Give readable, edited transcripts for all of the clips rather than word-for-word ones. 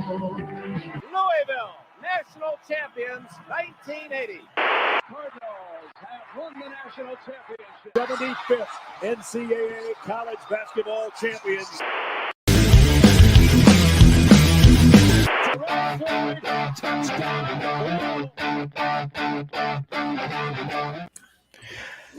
Louisville, national champions, 1980. Cardinals have won the national championship. 75th NCAA college basketball champions.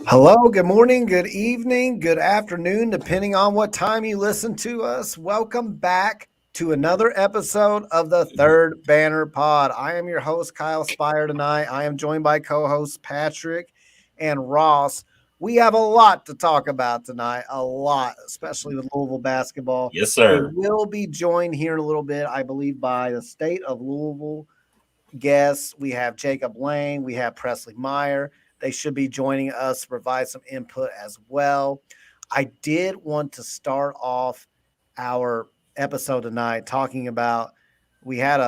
Hello, good morning, good evening, good afternoon, depending on what time you listen to us. Welcome back to another episode of the Third Banner Pod. I am your host, Kyle Spire, tonight. I am joined by co-hosts Patrick and Ross. We have a lot to talk about tonight, a lot, especially with Louisville basketball. Yes, sir. We will be joined here in a little bit, I believe, by the state of Louisville guests. We have Jacob Lane, we have Presley Meyer. They should be joining us to provide some input as well. I did want to start off our episode tonight talking about we had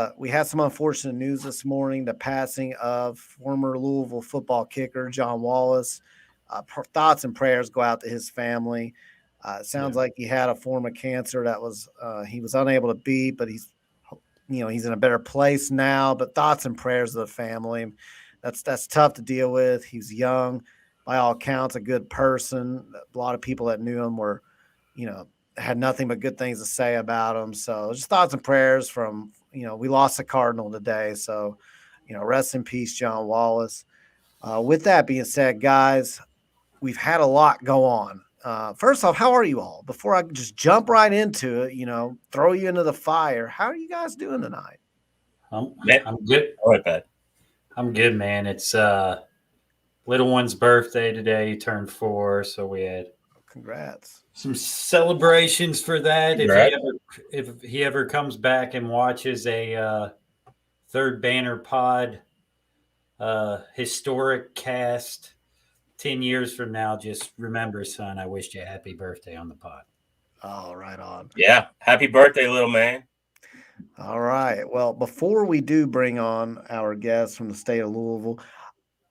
some unfortunate news this morning, the passing of former Louisville football kicker John Wallace. Thoughts and prayers go out to his family. It sounds like he had a form of cancer that was he was unable to beat, but he's in a better place now. But thoughts and prayers to the family. That's tough to deal with. He's young, by all accounts, a good person. A lot of people that knew him were, had nothing but good things to say about him. So just thoughts and prayers from, we lost a Cardinal today. So, rest in peace, John Wallace. With that being said, guys, we've had a lot go on. First off, how are you all? Before I just jump right into it, throw you into the fire. How are you guys doing tonight? I'm good. All right, Pat. I'm good, man. It's little one's birthday today. He turned 4, so we had congrats. Some celebrations for that. If he ever comes back and watches a Third Banner Pod historic cast 10 years from now, just remember, son, I wished you a happy birthday on the pod. Oh, right on. Yeah, happy birthday, little man. All right. Well, before we do bring on our guests from the state of Louisville,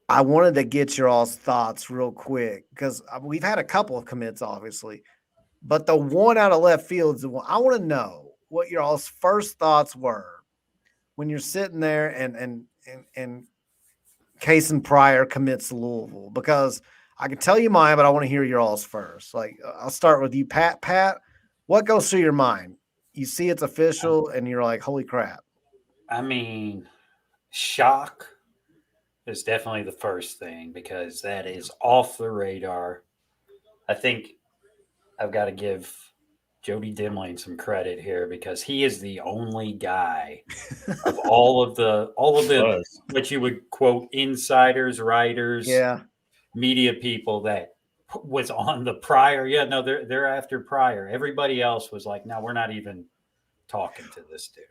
I wanted to get your all's thoughts real quick because we've had a couple of commits, obviously, but the one out of left field is the one I want to know what your all's first thoughts were when you're sitting there and Kasean Pryor commits to Louisville, because I can tell you mine, but I want to hear your all's first. Like, I'll start with you, Pat. Pat, what goes through your mind? You see it's official, and you're like, holy crap. I mean, shock is definitely the first thing because that is off the radar. I think I've got to give Jody Dimlane some credit here because he is the only guy of all of the what you would quote insiders, writers, media people that was on the Pryor. Yeah, no, they're after Pryor. Everybody else was like, no, we're not even talking to this dude.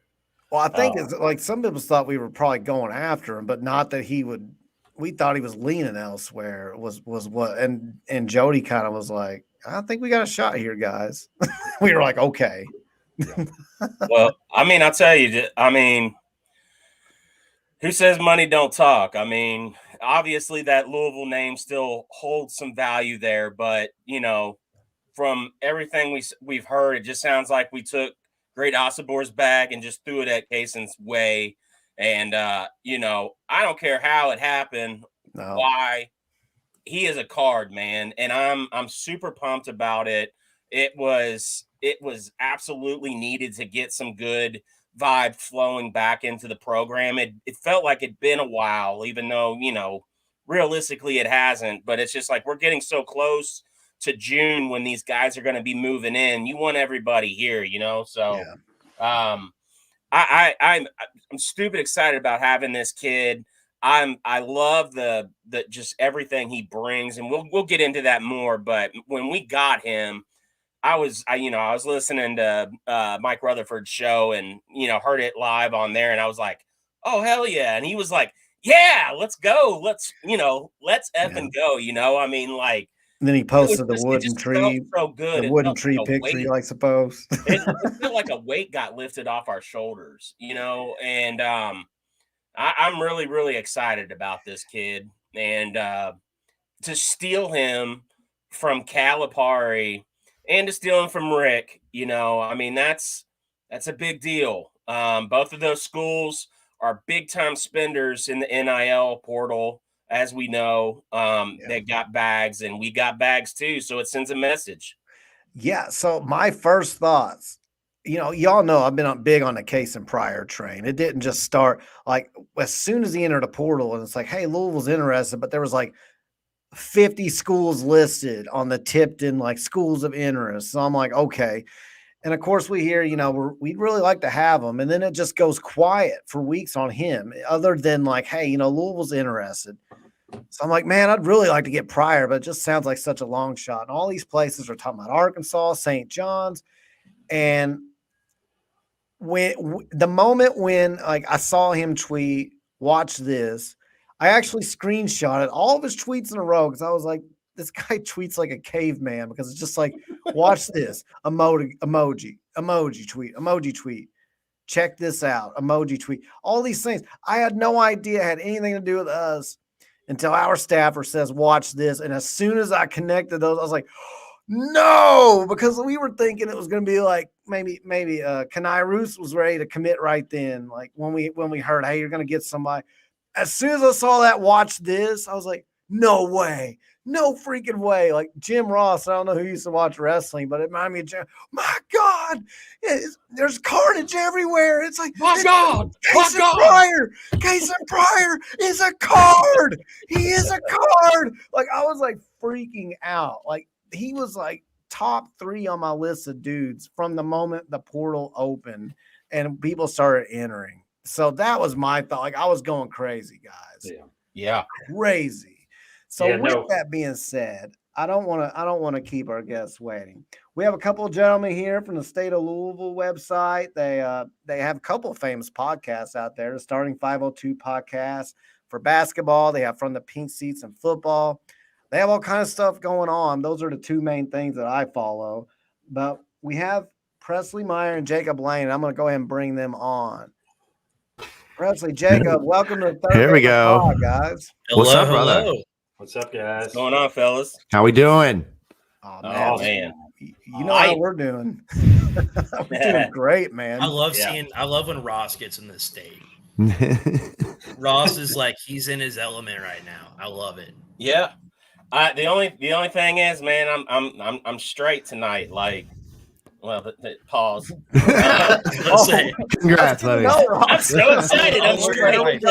Well, I think it's like some people thought we were probably going after him, but not that he would. We thought he was leaning elsewhere. Was what? And Jody kind of was like, I think we got a shot here, guys. We were like, okay. Well, I mean, I'll tell you. I mean, who says money don't talk? I mean, obviously that Louisville name still holds some value there, but from everything we've heard, it just sounds like we took Great Osabor's bag and just threw it at Kasean's way. And I don't care how it happened, why. He is a card, man, and I'm super pumped about it. It was absolutely needed to get some good vibe flowing back into the program. It felt like it'd been a while, even though realistically it hasn't. But it's just like we're getting so close to June when these guys are going to be moving in. You want everybody here, So, I'm stupid excited about having this kid. I love the just everything he brings, and we'll get into that more. But when we got him, I was listening to Mike Rutherford's show and heard it live on there, and I was like, oh hell yeah! And he was like, yeah, let's go, let's effing go. I mean, like. And then he posted the wooden tree, so good. The wooden tree picture you like to post. It felt like a weight got lifted off our shoulders, and I'm really, really excited about this kid, and to steal him from Calipari and to steal him from Rick, I mean, that's a big deal. Both of those schools are big-time spenders in the NIL portal, as we know. They got bags, and we got bags too, so it sends a message. Yeah, so my first thoughts, y'all know I've been big on the Kasean Pryor train. It didn't just start like as soon as he entered the portal, and it's like, hey, Louisville's interested, but there was like 50 schools listed on the Tipton like schools of interest. So I'm like, okay. And of course, we hear, we'd really like to have him. And then it just goes quiet for weeks on him, other than like, hey, Louisville's interested. So I'm like, man, I'd really like to get Pryor, but it just sounds like such a long shot. And all these places are talking about Arkansas, St. John's. And the moment when like I saw him tweet, watch this, I actually screenshotted all of his tweets in a row because I was like, this guy tweets like a caveman because it's just like, watch this, emoji tweet, check this out, emoji tweet, all these things. I had no idea it had anything to do with us until our staffer says, watch this. And as soon as I connected those, I was like, no, because we were thinking it was going to be like maybe Khani Rooths was ready to commit right then. Like when we heard, hey, you're going to get somebody. As soon as I saw that, watch this, I was like, no way. No freaking way. Like Jim Ross, I don't know who used to watch wrestling, but it reminded me of Jim. My God, there's carnage everywhere. It's like, my God, Kasean Pryor is a card. He is a card. Like I was like freaking out. Like he was like top 3 on my list of dudes from the moment the portal opened and people started entering. So that was my thought. Like I was going crazy, guys. Yeah. Crazy. So that being said, I don't want to keep our guests waiting. We have a couple of gentlemen here from the State of Louisville website. They have a couple of famous podcasts out there. The Starting 502 podcast for basketball. They have From the Pink Seats in football. They have all kinds of stuff going on. Those are the 2 main things that I follow. But we have Presley Meyer and Jacob Lane. I'm going to go ahead and bring them on. Presley, Jacob, welcome to the third. Here we go, pod, guys. What's up, brother? What's up, guys? What's going on, fellas? How we doing? Oh man. You know how we're doing. We're doing great, man. I love when Ross gets in this state. Ross is like he's in his element right now. I love it. Yeah. The only thing is, man, I'm straight tonight. Like, well, pause. Congrats, buddy. I'm so excited. I'm straight.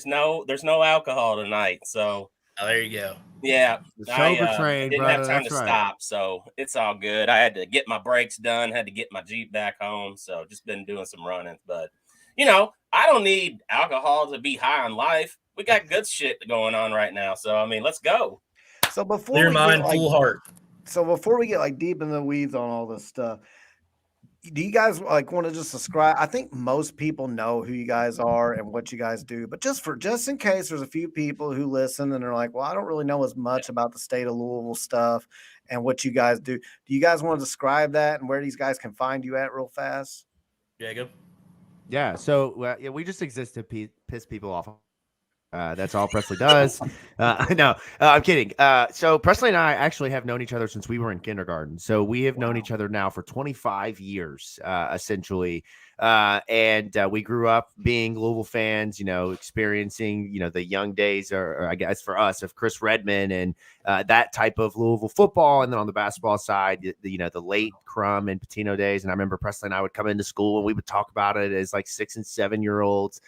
No, there's no alcohol tonight. So there you go. Yeah, sober train, didn't brother. have time to stop, so it's all good. I had to get my brakes done. Had to get my Jeep back home. So just been doing some running, but I don't need alcohol to be high on life. We got good shit going on right now. So I mean, let's go. So before clear mind, full heart. So before we get like deep in the weeds on all this stuff, do you guys like want to just describe? I think most people know who you guys are and what you guys do, but just in case there's a few people who listen and they're like, well, I don't really know as much about the State of Louisville stuff and what you guys do. Do you guys want to describe that and where these guys can find you at real fast? Jacob? Yeah. So we just exist to piss people off. That's all Presley does. No, I'm kidding. So Presley and I actually have known each other since we were in kindergarten. So we have known each other now for 25 years, essentially. And we grew up being Louisville fans, experiencing, the young days, or I guess for us, of Chris Redman and that type of Louisville football. And then on the basketball side, the late Crum and Patino days. And I remember Presley and I would come into school and we would talk about it as like 6 and 7-year-olds.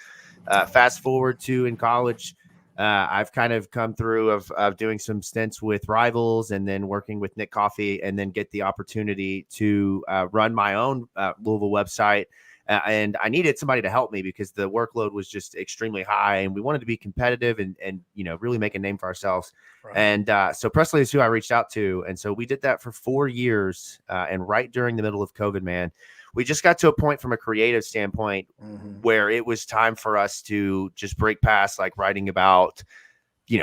Fast forward to in college, I've kind of come through of doing some stints with Rivals and then working with Nick Coffey and then get the opportunity to run my own Louisville website. And I needed somebody to help me because the workload was just extremely high and we wanted to be competitive and really make a name for ourselves. Right. And so Presley is who I reached out to. And so we did that for 4 years. And right during the middle of COVID, man, we just got to a point from a creative standpoint where it was time for us to just break past like writing about,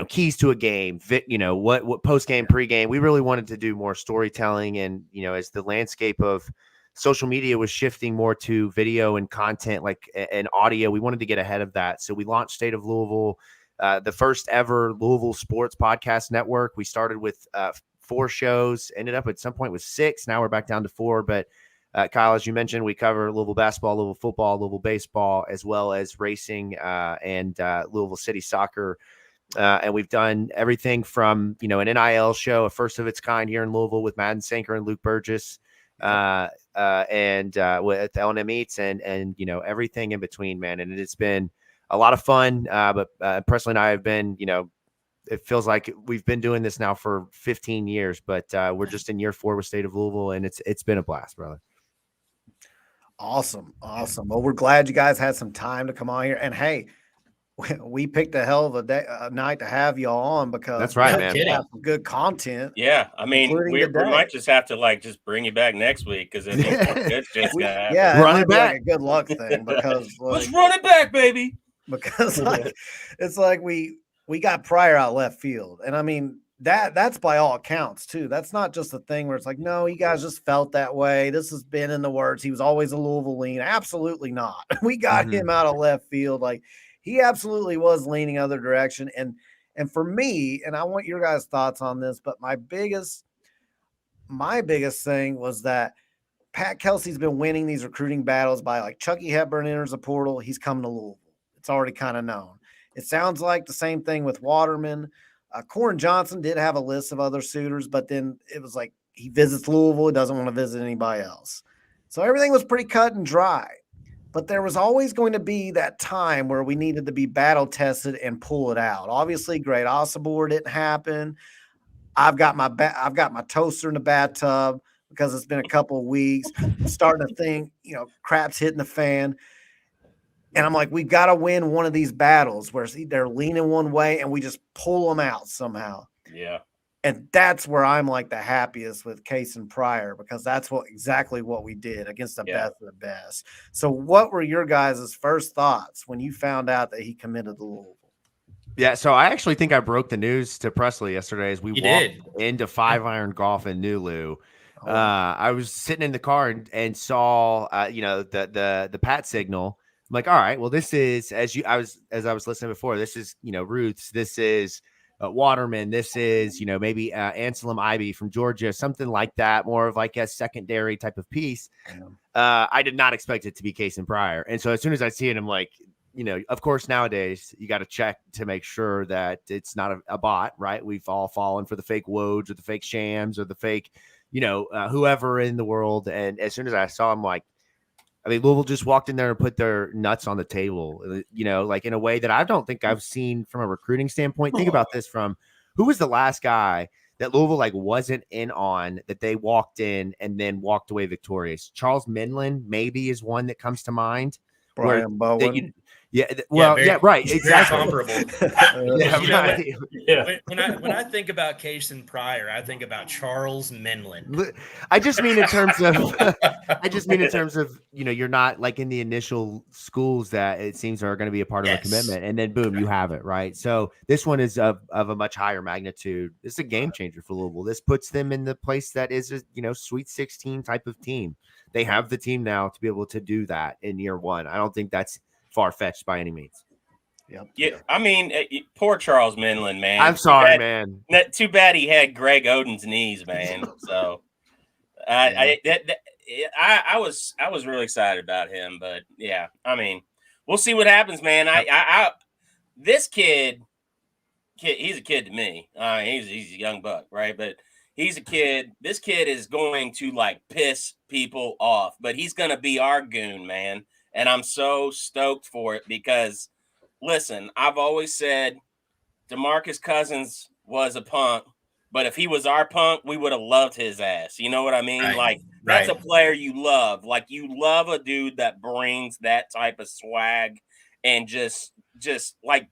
keys to a game, what post-game, pre-game. We really wanted to do more storytelling. And, as the landscape of social media was shifting more to video and content, like and audio, we wanted to get ahead of that. So we launched State of Louisville, the first ever Louisville sports podcast network. We started with 4 shows, ended up at some point with 6. Now we're back down to 4, but Kyle, as you mentioned, we cover Louisville basketball, Louisville football, Louisville baseball, as well as racing and Louisville City soccer. And we've done everything from, an NIL show, a first of its kind here in Louisville with Madden Sanker and Luke Burgess, and with L&M Eats and everything in between, man. And it's been a lot of fun. But Presley and I have been, it feels like we've been doing this now for 15 years, but we're just in year 4 with State of Louisville, and it's been a blast, brother. Awesome. Well, we're glad you guys had some time to come on here. And hey, we picked a hell of a night to have y'all on because that's right, man. We have some good content. Yeah, I mean, we might just have to just bring you back next week because it's just run it back. Like a good luck thing because let's run it back, baby. Because it's like we got Pryor out left field, and I mean that's by all accounts too. That's not just a thing where it's like, no, you guys just felt that way. This has been in the words. He was always a Louisville lean. Absolutely not. We got him out of left field. Like, he absolutely was leaning other direction. And for me, and I want your guys' thoughts on this, but my biggest thing was that Pat Kelsey's been winning these recruiting battles by, like, Chucky Hepburn enters the portal. He's coming to Louisville. It's already kind of known. It sounds like the same thing with Waterman. Corin Johnson did have a list of other suitors, but then it was like he visits Louisville. He doesn't want to visit anybody else. So everything was pretty cut and dry. But there was always going to be that time where we needed to be battle tested and pull it out. Obviously, Great Osobor didn't happen. I've got my toaster in the bathtub because it's been a couple of weeks. I'm starting to think, crap's hitting the fan. And I'm like, we've got to win one of these battles where they're leaning one way and we just pull them out somehow. Yeah. And that's where I'm like the happiest with Kasean Pryor, because that's exactly what we did against the best of the best. So what were your guys' first thoughts when you found out that he committed to Louisville? Yeah, so I actually think I broke the news to Presley yesterday as we walked into 5 Iron Golf in Nulu. I was sitting in the car and saw the Pat signal. I'm like, all right, well, this is as I was listening before. This is Rooths. This is Waterman. This is maybe Anselm Ivy from Georgia, something like that. More of like a secondary type of piece. I did not expect it to be Kasean Pryor, and so as soon as I see it, I'm like, of course, nowadays you got to check to make sure that it's not a bot, right? We've all fallen for the fake Wodes or the fake Shams or the fake, whoever in the world. And as soon as I saw him, like, I mean, Louisville just walked in there and put their nuts on the table, like in a way that I don't think I've seen from a recruiting standpoint. Think about this from who was the last guy that Louisville wasn't in on that they walked in and then walked away victorious. Charles Minlin maybe is one that comes to mind. Brian Bowen. Right, exactly. Comparable. When I think about Kasean Pryor, I think about Charles Minlin. I just mean in terms of, you're not like in the initial schools that it seems are going to be a part of a commitment, and then boom, you have it, right? So this one is of a much higher magnitude. This is a game changer for Louisville. This puts them in the place that is a Sweet 16 type of team. They have the team now to be able to do that in year 1. I don't think that's far-fetched by any means. Yeah, I mean, poor Charles Minlin, man. I'm sorry, man. Too bad he had Greg Oden's knees, man. So I was really excited about him, but yeah, I mean, we'll see what happens, man. This kid, he's a kid to me. He's a young buck, right? But he's a kid. This kid is going to piss people off, but he's going to be our goon, man. And I'm so stoked for it because, listen, I've always said DeMarcus Cousins was a punk, but if he was our punk, we would have loved his ass. You know what I mean? Right. That's a player you love. Like, you love a dude that brings that type of swag and just like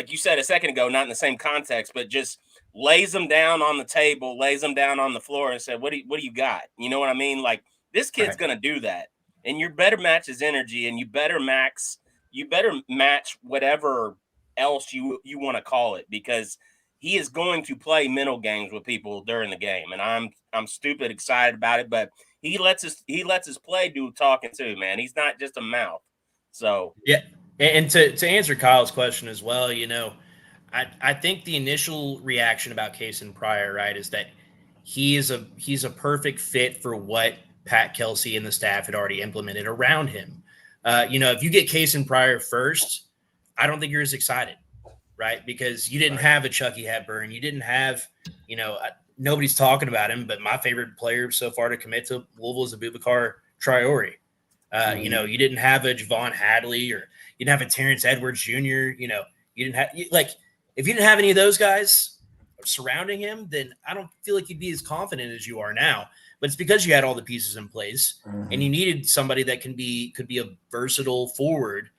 you said a second ago, not in the same context, but just lays them down on the table, lays them down on the floor and said, what do you got? You know what I mean? Like, this kid's going to do that. And you better match his energy, and you better match whatever else you want to call it, because he is going to play mental games with people during the game. And I'm stupid excited about it, but he lets his play do talking too, man. He's not just a mouth. So yeah. And to answer Kyle's question as well, I think the initial reaction about Kasean Pryor, right, is that he's a perfect fit for what Pat Kelsey and the staff had already implemented around him. If you get Kasean Pryor first, I don't think you're as excited, right? Because you didn't have a Chucky Hepburn. You didn't have, nobody's talking about him, but my favorite player so far to commit to Louisville is Abubakar Traore. You didn't have a Javon Hadley, or you didn't have a Terrence Edwards Jr. You didn't have if you didn't have any of those guys surrounding him, then I don't feel like you'd be as confident as you are now. But it's because you had all the pieces in place, and you needed somebody that could be a versatile forward,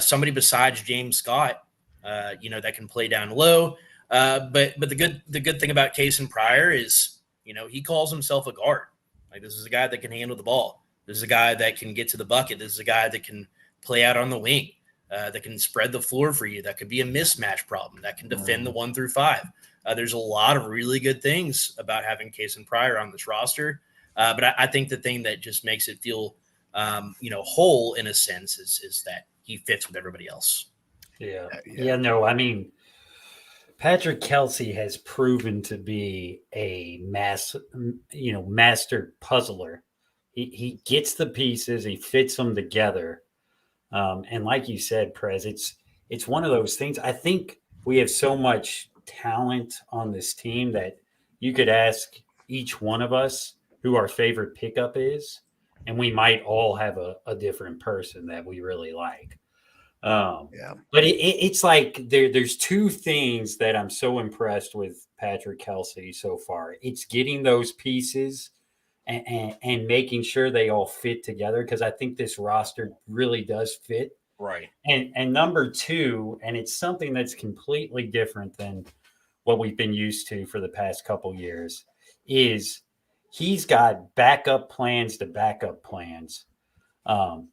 somebody besides James Scott, that can play down low. But the good thing about Kasean Pryor is, he calls himself a guard. Like, this is a guy that can handle the ball. This is a guy that can get to the bucket. This is a guy that can play out on the wing, that can spread the floor for you. That could be a mismatch problem. That can defend the 1 through 5. There's a lot of really good things about having Kasean Pryor on this roster. But I think the thing that just makes it feel, whole in a sense is that he fits with everybody else. Yeah. No, I mean, Patrick Kelsey has proven to be a master puzzler. He gets the pieces, he fits them together. And like you said, Prez, it's one of those things. I think we have so much talent on this team that you could ask each one of us who our favorite pickup is, and we might all have a different person that we really like. But it's like there's two things that I'm so impressed with Patrick Kelsey so far. It's getting those pieces and making sure they all fit together, because I think this roster really does fit. Right. And number two, and it's something that's completely different than what we've been used to for the past couple years, is he's got backup plans to backup plans.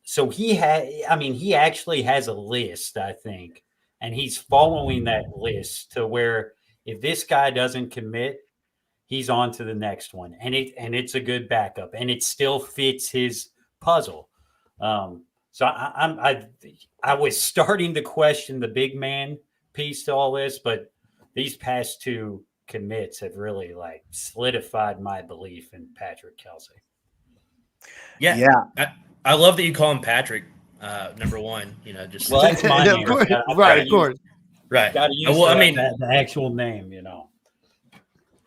So he actually has a list, I think, and he's following that list to where if this guy doesn't commit, he's on to the next one, and it's a good backup, and it still fits his puzzle. So I was starting to question the big man piece to all this, but these past two commits have really solidified my belief in Patrick Kelsey. Yeah. I love that you call him Patrick, number one. That's my name. Right, of course. Right. Got to use the actual name,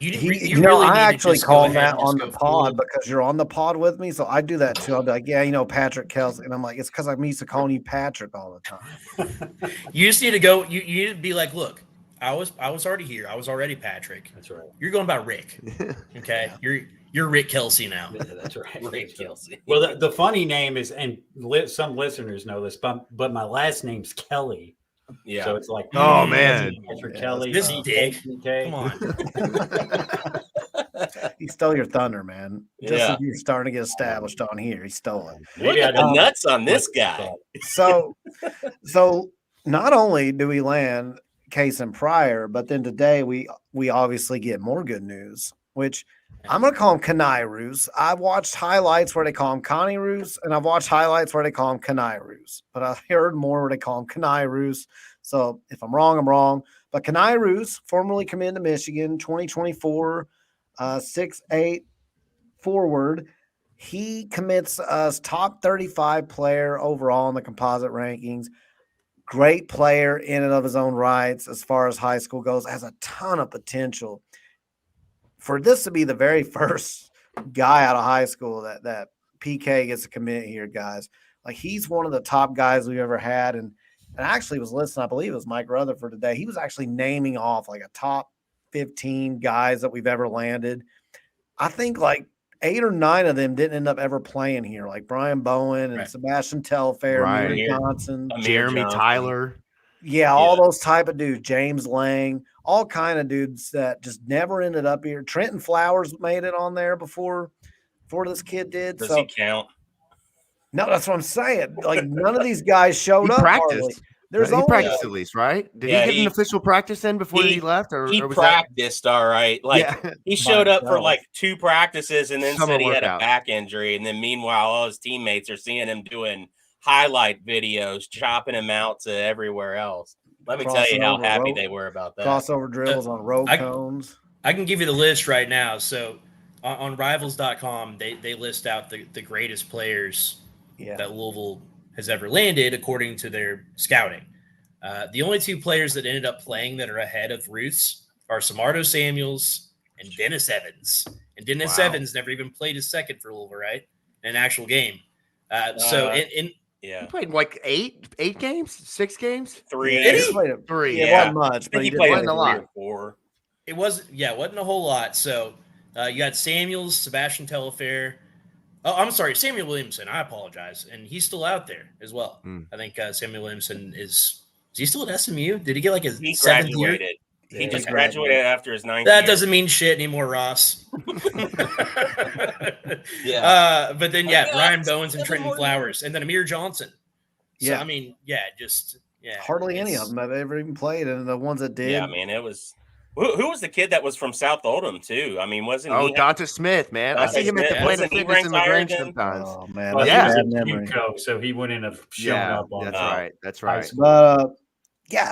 I actually call him that on the pod because you're on the pod with me. So I do that too. I'll be like, Patrick Kelsey. And I'm like, it's because I'm used to calling you Patrick all the time. You just need to go. You need to be like, look, I was already here. I was already Patrick. That's right. You're going by Rick. Okay. Yeah. You're Rick Kelsey now. Yeah, that's right. Rick Kelsey. Well, the funny name is, and some listeners know this, but my last name's Kelly. Yeah. So it's like, oh man, Patrick Kelly. This dick. Come on. He stole your thunder, man. Just as you're starting to get established on here, he stole it. Look at the nuts on this guy. So not only do we land Kasean Pryor, but then today we obviously get more good news, which I'm going to call him Khani Rooths. I've watched highlights where they call him Khani Rooths, and I've watched highlights where they call him Khani Rooths. But I've heard more where they call him Khani Rooths. So if I'm wrong, I'm wrong. But Khani Rooths, formerly committed to Michigan, 2024, 6'8" forward. He commits us top 35 player overall in the composite rankings. Great player in and of his own rights as far as high school goes. Has a ton of potential. For this to be the very first guy out of high school that PK gets to commit here, guys, he's one of the top guys we've ever had. And I actually was listening, I believe it was Mike Rutherford today. He was actually naming off a top 15 guys that we've ever landed. I think 8 or 9 of them didn't end up ever playing here, like Brian Bowen and Sebastian Telfair, Amir Johnson, Jeremy Tyler. Yeah, all those type of dudes, James Lang, all kind of dudes that just never ended up here. Trenton Flowers made it on there before this kid did. Does he count? No, that's what I'm saying. None of these guys showed up. Practiced. He practiced at least, right? Did he get an official practice in before he left? Or he was practiced all right. He showed up for 2 practices and then said he had a back injury. And then meanwhile, all his teammates are seeing him doing highlight videos, chopping him out to everywhere else. Let me tell you how happy they were about that. Crossover drills on road cones. I can give you the list right now. So on Rivals.com, they list out the greatest players that Louisville has ever landed according to their scouting. The only two players that ended up playing that are ahead of Rooths are Samardo Samuels and Dennis Evans. And Dennis Evans never even played his second for Louisville, right? In an actual game. He played like eight games, 6 games, 3. Yeah, he played 3. It wasn't much, but he he played played a lot. 3 or 4. It wasn't a whole lot. So you got Samuels, Sebastian Telefair. Oh, I'm sorry, Samuel Williamson. I apologize, and he's still out there as well. I think Samuel Williamson is he still at SMU? Did he get like his He 7th year? graduated. He just graduated after his 9th That year. doesn't mean shit anymore, Ross. Yeah. But then Ryan Bowens and Trenton Flowers, and then Amir Johnson. So I mean, hardly any of them have ever even played, and the ones that did. Yeah, man, it was. Who was the kid that was from South Oldham too? I mean, wasn't he? Dante Smith, man. I see him at the Planet Fitness in the Grange sometimes. Oh man, Well, that's he a was bad a memory. JUCO, so he wouldn't have shown up on That's right. But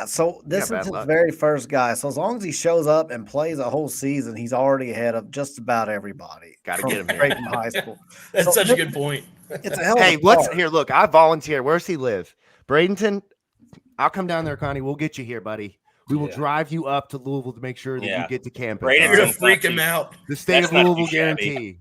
so this bad is his luck. very first guy. So as long as he shows up and plays a whole season, he's already ahead of just about everybody. Gotta get him here. straight from high school. That's such a good point. It's a hell of Hey, a what's start. here? Look, I volunteer. Where's he live? Bradenton. I'll come down there, Connie. We'll get you here, buddy. We will drive you up to Louisville to make sure that you get to campus. Bradenton's You're gonna not freak too- him out. The state That's of not too Louisville shabby. guarantee.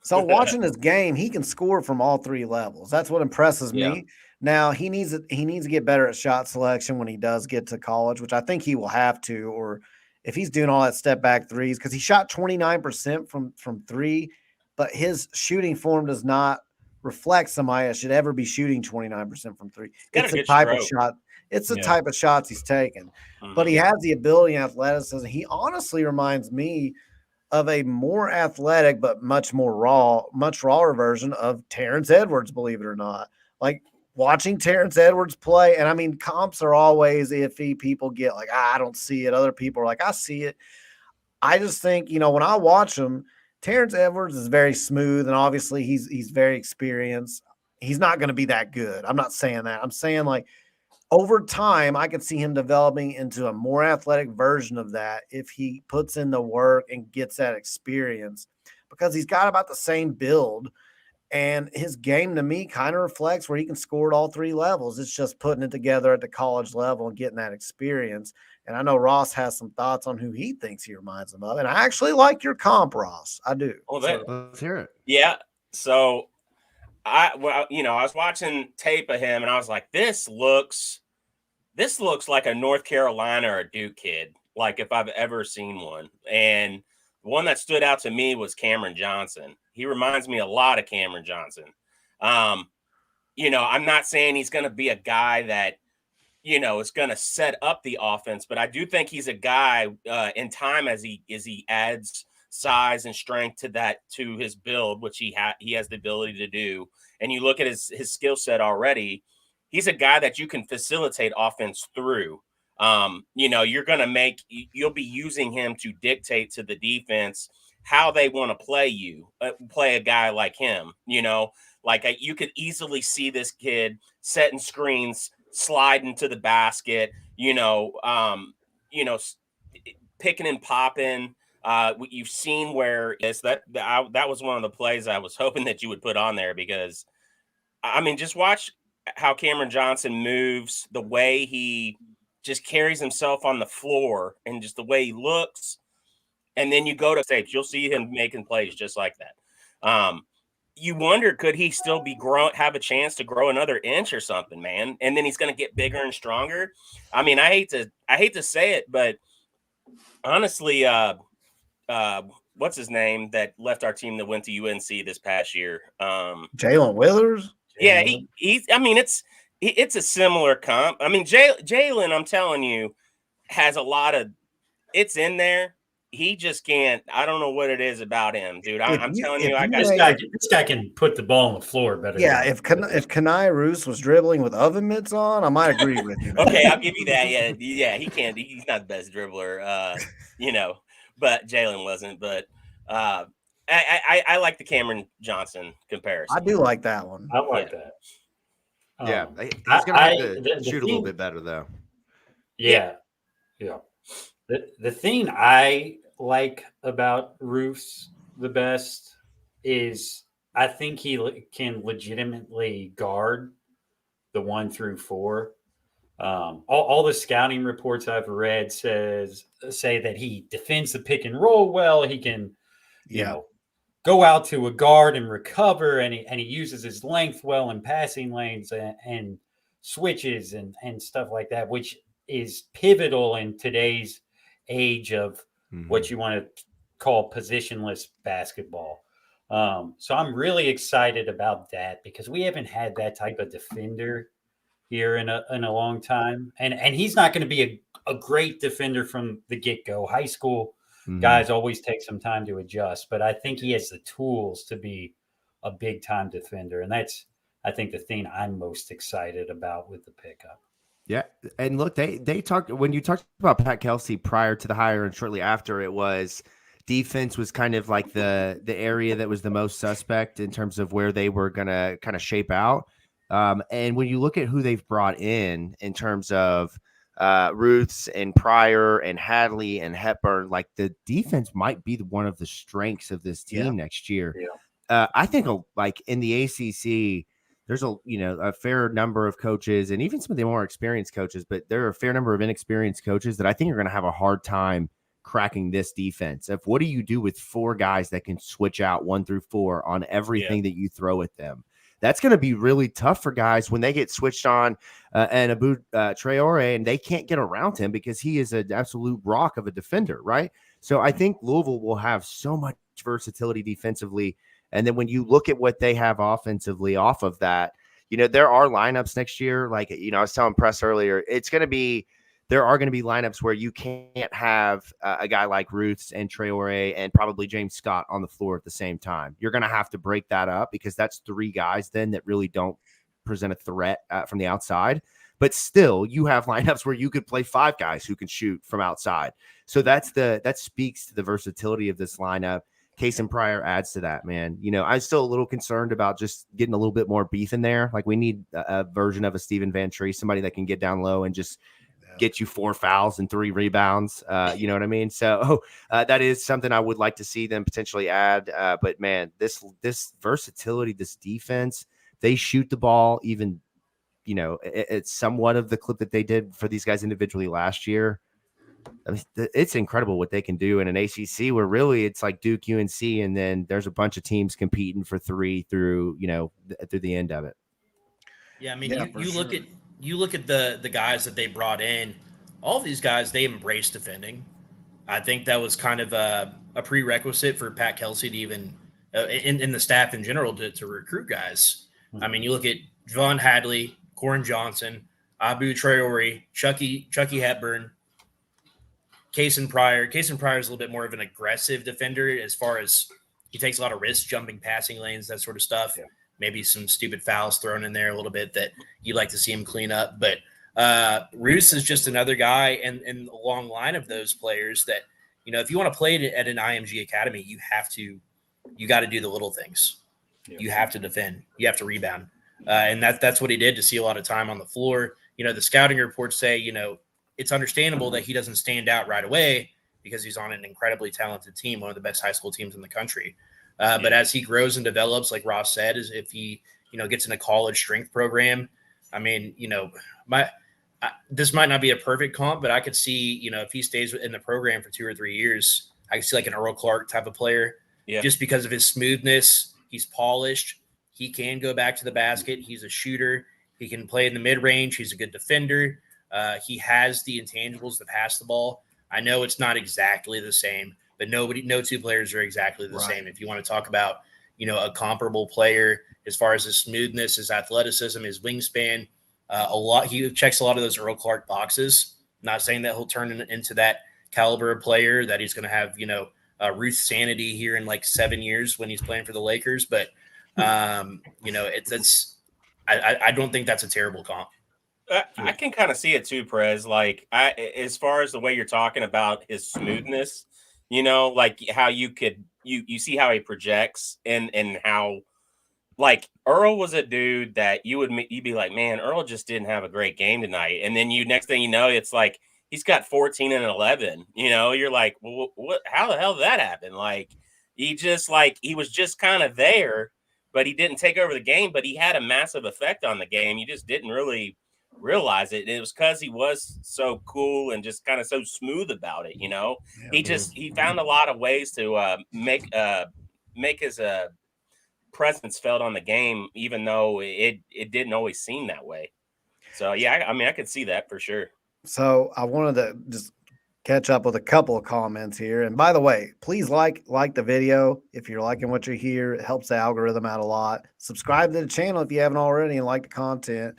So watching this game, he can score from all 3 levels. That's what impresses me. Yeah. Now he needs to get better at shot selection when he does get to college, which I think he will have to, or if he's doing all that step back threes, because he shot 29% from 3, but his shooting form does not reflect somebody that should ever be shooting 29% from 3. got It's a the good type of stroke. shot. It's the type of shots he's taking. Mhm. But he has the ability and athleticism. He honestly reminds me of a more athletic but much rawer version of Terrence Edwards, believe it or not. Like watching Terrence Edwards play, and I mean, comps are always iffy. People get like, I don't see it. Other people are like, I see it. I just think, when I watch him, Terrence Edwards is very smooth, and obviously he's very experienced. He's not going to be that good. I'm not saying that. I'm saying like over time, I could see him developing into a more athletic version of that if he puts in the work and gets that experience, because he's got about the same build, and his game to me kind of reflects where he can score at all 3 levels. It's just putting it together at the college level and getting that experience. And I know Ross has some thoughts on who he thinks he reminds him of. And I actually like your comp, Ross. I do. Well, Let's hear it. yeah. So I was watching tape of him, and I was like, this looks like a North Carolina or a Duke kid, like if I've ever seen one. And the one that stood out to me was Cameron Johnson. He reminds me a lot of Cameron Johnson. I'm not saying he's going to be a guy that, is going to set up the offense, but I do think he's a guy in time as he adds size and strength to his build, which he has the ability to do. And you look at his skill set already. He's a guy that you can facilitate offense through. You'll be using him to dictate to the defense how they want to play a guy like him. You could easily see this kid setting screens, sliding to the basket, picking and popping. You've seen where that was one of the plays I was hoping that you would put on there, because I mean, just watch how Cameron Johnson moves, the way he just carries himself on the floor, and just the way he looks. And then you go to tapes, you'll see him making plays just like that. You wonder, could he still have a chance to grow another inch or something, man? And then he's going to get bigger and stronger. I mean, I hate to say it, but honestly, what's his name that left our team that went to UNC this past year? Jalen Withers. Yeah, he's. I mean, it's a similar comp. I mean, Jalen, I'm telling you, has a lot of. It's in there. He just can't. I don't know what it is about him, dude. I'm telling you, this guy can put the ball on the floor better. Yeah, if Khani Rooths was dribbling with oven mitts on, I might agree with you. Okay, I'll give you that. Yeah, he can't. He's not the best dribbler, but Jalen wasn't. But I like the Cameron Johnson comparison. I do like that one. I like that. Yeah, he's gonna have to shoot a little bit better though. Yeah. The thing I like about Rooths the best is I think he can legitimately guard the 1 through 4. All the scouting reports I've read say that he defends the pick and roll well. He can, go out to a guard and recover, and he uses his length well in passing lanes and switches and stuff like that, which is pivotal in today's age of what you want to call positionless basketball. So I'm really excited about that because we haven't had that type of defender here in a long time. And he's not going to be a great defender from the get-go. High school guys always take some time to adjust, but I think he has the tools to be a big-time defender. And that's, I think, the thing I'm most excited about with the pickup. Yeah. And look, they talked, when you talked about Pat Kelsey prior to the hire and shortly after, it was defense was kind of like the area that was the most suspect in terms of where they were going to kind of shape out. And when you look at who they've brought in terms of Rooths and Pryor and Hadley and Hepburn, like the defense might be one of the strengths of this team next year. Yeah. I think like in the ACC, there's a fair number of coaches and even some of the more experienced coaches, but there are a fair number of inexperienced coaches that I think are going to have a hard time cracking this defense. What do you do with 4 guys that can switch out 1 through 4 on everything that you throw at them? That's going to be really tough for guys when they get switched on and Abu Traore, and they can't get around him because he is an absolute rock of a defender, right? So I think Louisville will have so much versatility defensively. And then when you look at what they have offensively off of that, there are lineups next year. Like, I was telling Press earlier, there are going to be lineups where you can't have a guy like Rooths and Traore and probably James Scott on the floor at the same time. You're going to have to break that up because that's 3 guys then that really don't present a threat from the outside. But still, you have lineups where you could play 5 guys who can shoot from outside. So that speaks to the versatility of this lineup. Kasean Pryor adds to that, man. I'm still a little concerned about just getting a little bit more beef in there. Like we need a version of a Stephen Van Tree, somebody that can get down low and just get you 4 fouls and 3 rebounds. You know what I mean? So that is something I would like to see them potentially add. But man, this versatility, this defense, they shoot the ball even, it's somewhat of the clip that they did for these guys individually last year. I mean, it's incredible what they can do in an ACC where really it's like Duke, UNC, and then there's a bunch of teams competing for 3 through the end of it. Yeah, I mean, you look at the guys that they brought in. All of these guys, they embrace defending. I think that was kind of a prerequisite for Pat Kelsey to even in the staff in general to recruit guys. I mean, you look at Javon Hadley, Corin Johnson, Abu Traore, Chucky Hepburn, Kasean Pryor. Kasean Pryor is a little bit more of an aggressive defender as far as he takes a lot of risks, jumping passing lanes, that sort of stuff. Yeah. Maybe some stupid fouls thrown in there a little bit that you'd like to see him clean up. But Rooths is just another guy in a long line of those players that, if you want to play at an IMG Academy, you got to do the little things. Yeah. You have to defend. You have to rebound. And that's what he did to see a lot of time on the floor. The scouting reports say, it's understandable that he doesn't stand out right away because he's on an incredibly talented team, one of the best high school teams in the country. But as he grows and develops, like Ross said, is if he, gets in a college strength program, I mean, this might not be a perfect comp, but I could see, if he stays in the program for 2 or 3 years, I could see like an Earl Clark type of player, just because of his smoothness. He's polished. He can go back to the basket. He's a shooter. He can play in the mid range. He's a good defender. He has the intangibles to pass the ball. I know it's not exactly the same, but no 2 players are exactly the same. If you want to talk about, a comparable player as far as his smoothness, his athleticism, his wingspan, he checks a lot of those Earl Clark boxes. Not saying that he'll turn into that caliber of player that he's going to have, Ruth sanity here in like 7 years when he's playing for the Lakers. But, I don't think that's a terrible comp. I can kind of see it too, Prez. Like, as far as the way you're talking about his smoothness, like how you see how he projects and how, like, Earl was a dude that you'd be like, man, Earl just didn't have a great game tonight. And then next thing you know, it's like he's got 14 and 11. You're like, well, what? How the hell did that happen? Like, He was just kind of there, but he didn't take over the game, but he had a massive effect on the game. You just didn't really realize it. And it was because he was so cool and just kind of so smooth about it. Yeah. He found a lot of ways to make his presence felt on the game, even though it didn't always seem that way. So yeah, I could see that for sure. So I wanted to just catch up with a couple of comments here. And by the way, please like the video if you're liking what you hear. It helps the algorithm out a lot. Subscribe to the channel if you haven't already and like the content.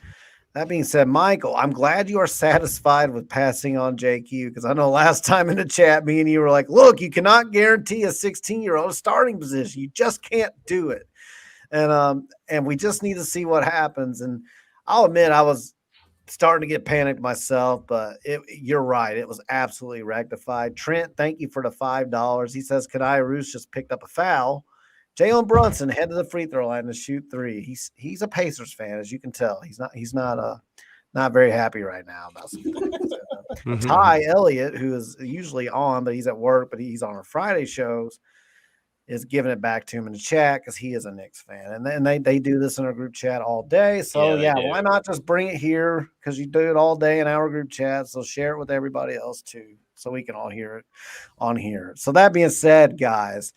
That being said, Michael, I'm glad you are satisfied with passing on JQ, because I know last time in the chat, me and you were like, look, you cannot guarantee a 16-year-old a starting position. You just can't do it. And we just need to see what happens. And I'll admit I was starting to get panicked myself, but you're right. It was absolutely rectified. Trent, thank you for the $5. He says, Khani Rooths just picked up a foul. Jalen Brunson head to the free throw line to shoot 3. He's a Pacers fan, as you can tell. He's not very happy right now about some things. Ty Elliott, who is usually on, but he's at work, but he's on our Friday shows, is giving it back to him in the chat because he is a Knicks fan. And then they do this in our group chat all day. So yeah, why not just bring it here? Because you do it all day in our group chat. So share it with everybody else too, so we can all hear it on here. So that being said, guys,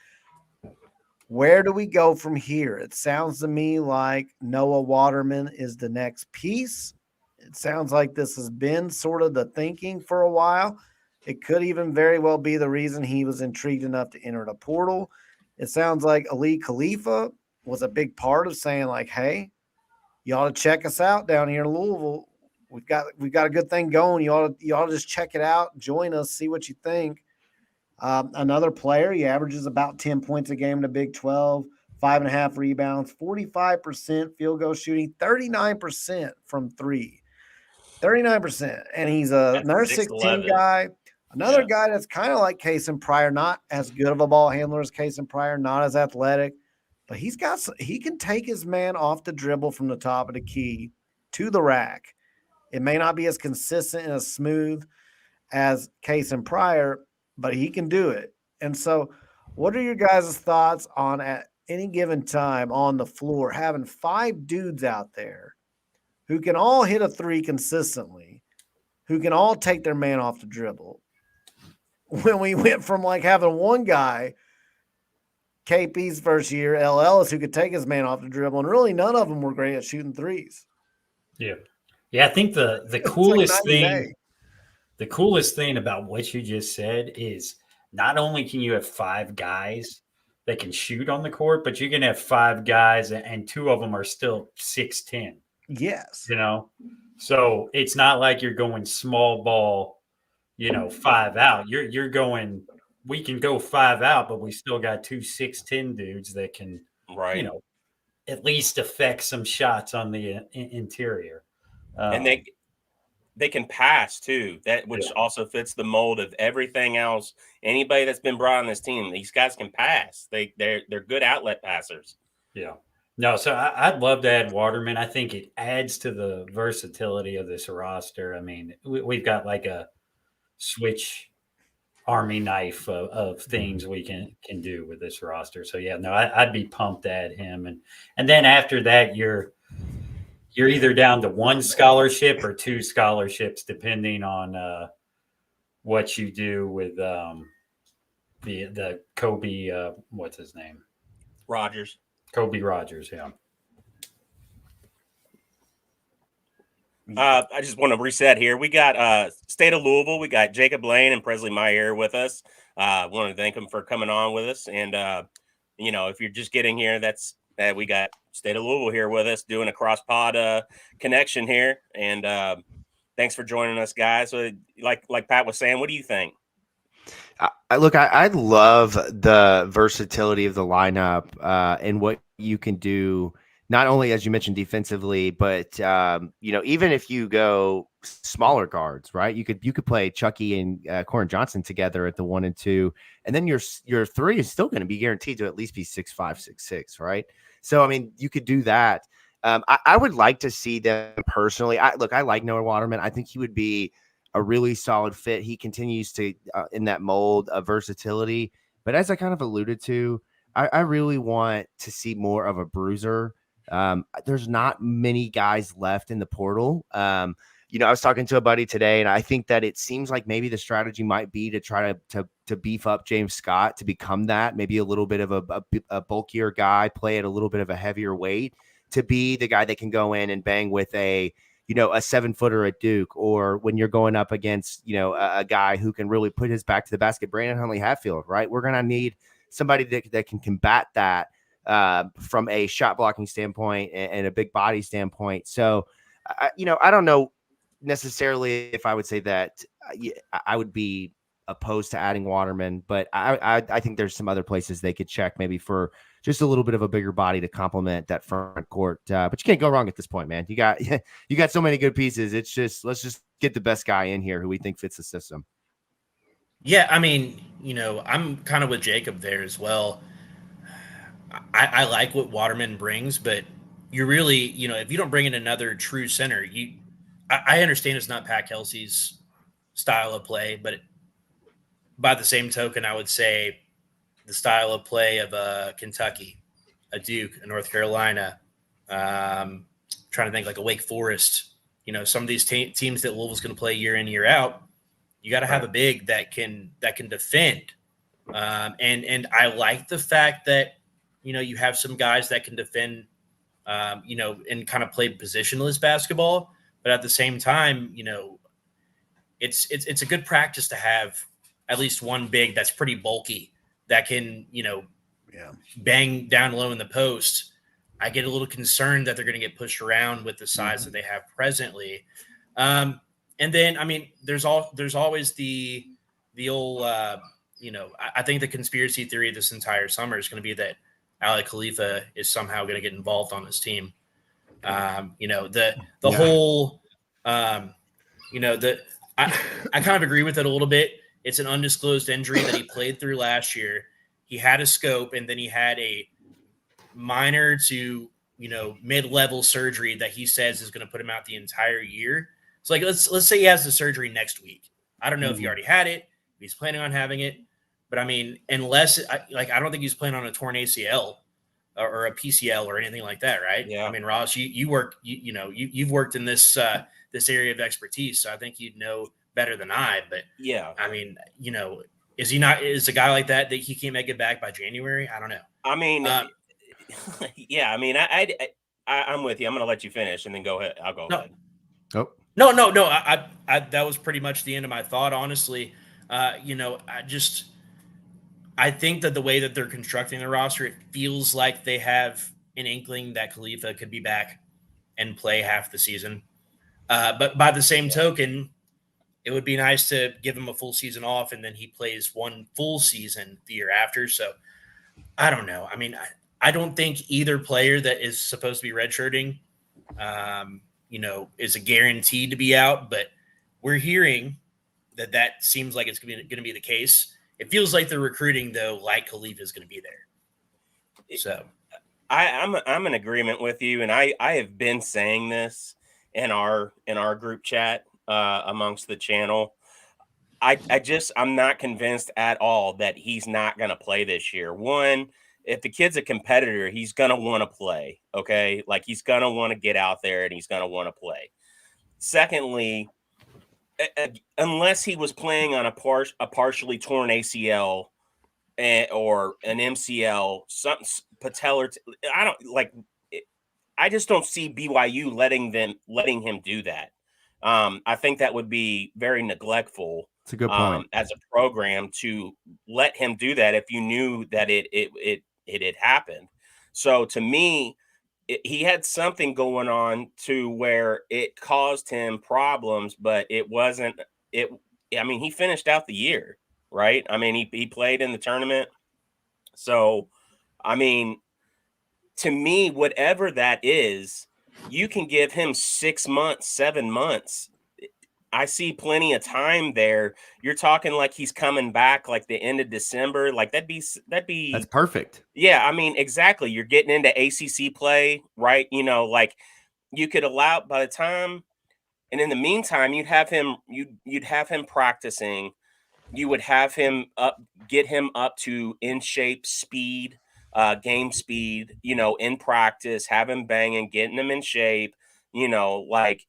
where do we go from here? It sounds to me like Noah Waterman is the next piece. It sounds like this has been sort of the thinking for a while. It could even very well be the reason he was intrigued enough to enter the portal. It sounds like Ali Khalifa was a big part of saying, like, hey, you ought to check us out down here in Louisville. We've got a good thing going. You ought to just check it out, join us, see what you think. Another player, he averages about 10 points a game in the Big 12, 5.5 rebounds, 45% field goal shooting, 39% from 3. 39%. And he's another 16 guy. Another guy that's kind of like Kasean Pryor, not as good of a ball handler as Kasean Pryor, not as athletic, but he can take his man off the dribble from the top of the key to the rack. It may not be as consistent and as smooth as Kasean Pryor, but he can do it. And so what are your guys' thoughts on, at any given time on the floor, having 5 dudes out there who can all hit a 3 consistently, who can all take their man off the dribble? When we went from like having one guy, KP's first year, L. Ellis, who could take his man off the dribble, and really none of them were great at shooting 3s. Yeah. I think the coolest thing about what you just said is not only can you have 5 guys that can shoot on the court, but you can have 5 guys and 2 of them are still 6'10". Yes. So it's not like you're going small ball, 5 out. You're going, we can go 5 out, but we still got 2 6'10" dudes that can, at least affect some shots on the interior. And they can pass too, which also fits the mold of everything else. Anybody that's been brought on this team, these guys can pass. They're good outlet passers. Yeah. No, so I'd love to add Waterman. I think it adds to the versatility of this roster. I mean, we've got like a switch army knife of things we can do with this roster. So yeah, no, I'd be pumped to add him. And then after that, you're either down to 1 scholarship or 2 scholarships, depending on what you do with the Kobe, what's his name? Rogers. Kobe Rogers, yeah. I just want to reset here. We got State of Louisville. We got Jacob Lane and Presley Meyer with us. Want to thank them for coming on with us. And if you're just getting here, we got State of Louisville here with us doing a cross pod connection here. And thanks for joining us, guys. So, like Pat was saying, what do you think? I love the versatility of the lineup and what you can do, not only, as you mentioned, defensively, but even if you go smaller guards, right? You could play Chucky and Corin Johnson together at the 1 and 2, and then your 3 is still going to be guaranteed to at least be 6'5", 6'6", right? So I mean, you could do that. I would like to see them personally. I like Noah Waterman. I think he would be a really solid fit. He continues to in that mold of versatility. But as I kind of alluded to, I really want to see more of a bruiser. There's not many guys left in the portal. I was talking to a buddy today, and I think that it seems like maybe the strategy might be to try to beef up James Scott to become that, maybe a little bit of a bulkier guy, play at a little bit of a heavier weight, to be the guy that can go in and bang with a 7-footer at Duke, or when you're going up against, a guy who can really put his back to the basket, Brandon Huntley Hatfield, right? We're going to need somebody that can combat that from a shot blocking standpoint and a big body standpoint. So, I don't know necessarily if I would say that I would be opposed to adding Waterman, but I think there's some other places they could check maybe for just a little bit of a bigger body to complement that front court. But you can't go wrong at this point, man. You got so many good pieces. It's just, let's just get the best guy in here who we think fits the system. Yeah, I mean, I'm kind of with Jacob there as well. I like what Waterman brings, but you really, if you don't bring in another true center, I understand it's not Pat Kelsey's style of play, but by the same token, I would say the style of play of Kentucky, a Duke, a North Carolina, trying to think like a Wake Forest, some of these teams that Louisville's going to play year in, year out, you got to have a big that can defend. And I like the fact that, you have some guys that can defend, and kind of play positionless basketball. But at the same time, it's a good practice to have at least one big that's pretty bulky that can, bang down low in the post. I get a little concerned that they're going to get pushed around with the size that they have presently. And then, I mean, there's always the old, I think the conspiracy theory this entire summer is going to be that Ali Khalifa is somehow going to get involved on this team. Whole, I kind of agree with it a little bit. It's an undisclosed injury that he played through last year. He had a scope, and then he had a minor to, mid-level surgery that he says is going to put him out the entire year. So, like, let's say he has the surgery next week. I don't know if he already had it, if he's planning on having it. But, I mean, I don't think he's planning on a torn ACL or a PCL or anything like that, right? Yeah. I mean, Ross, you've worked in this this area of expertise, so I think you'd know better than I. But yeah, I mean, is a guy like that he can't make it back by January? I don't know. I mean, yeah, I mean, I'm with you. I'm going to let you finish and then go ahead. I'll go ahead. Oh, no. I that was pretty much the end of my thought, honestly. I think that the way that they're constructing the roster, it feels like they have an inkling that Khalifa could be back and play half the season. But by the same token, it would be nice to give him a full season off, and then he plays one full season the year after. So I don't know. I mean, I don't think either player that is supposed to be redshirting, is a guaranteed to be out, but we're hearing that seems like it's going to be the case. It feels like they're recruiting, though, like Khalifa is going to be there. So I'm in agreement with you, and I have been saying this in our group chat amongst the channel. I'm not convinced at all that he's not going to play this year. One, if the kid's a competitor, he's going to want to play. Okay, like he's going to want to get out there and he's going to want to play. Secondly, unless he was playing on a partially torn ACL or an MCL, some patellar, I just don't see BYU letting him do that. I think that would be very neglectful. It's a good point. As a program to let him do that if you knew that it had happened. So to me, he had something going on to where it caused him problems, but it wasn't it. I mean, he finished out the year, right? I mean, he played in the tournament. So, I mean, to me, whatever that is, you can give him 6 months, 7 months. I see plenty of time there. You're talking like he's coming back like the end of December. Like that'd be that's perfect. Yeah, I mean, exactly. You're getting into ACC play, right? Like you could allow by the time, and in the meantime, you'd have him practicing. You would have him get him up to in shape, speed. game speed, in practice, have him banging, getting him in shape, like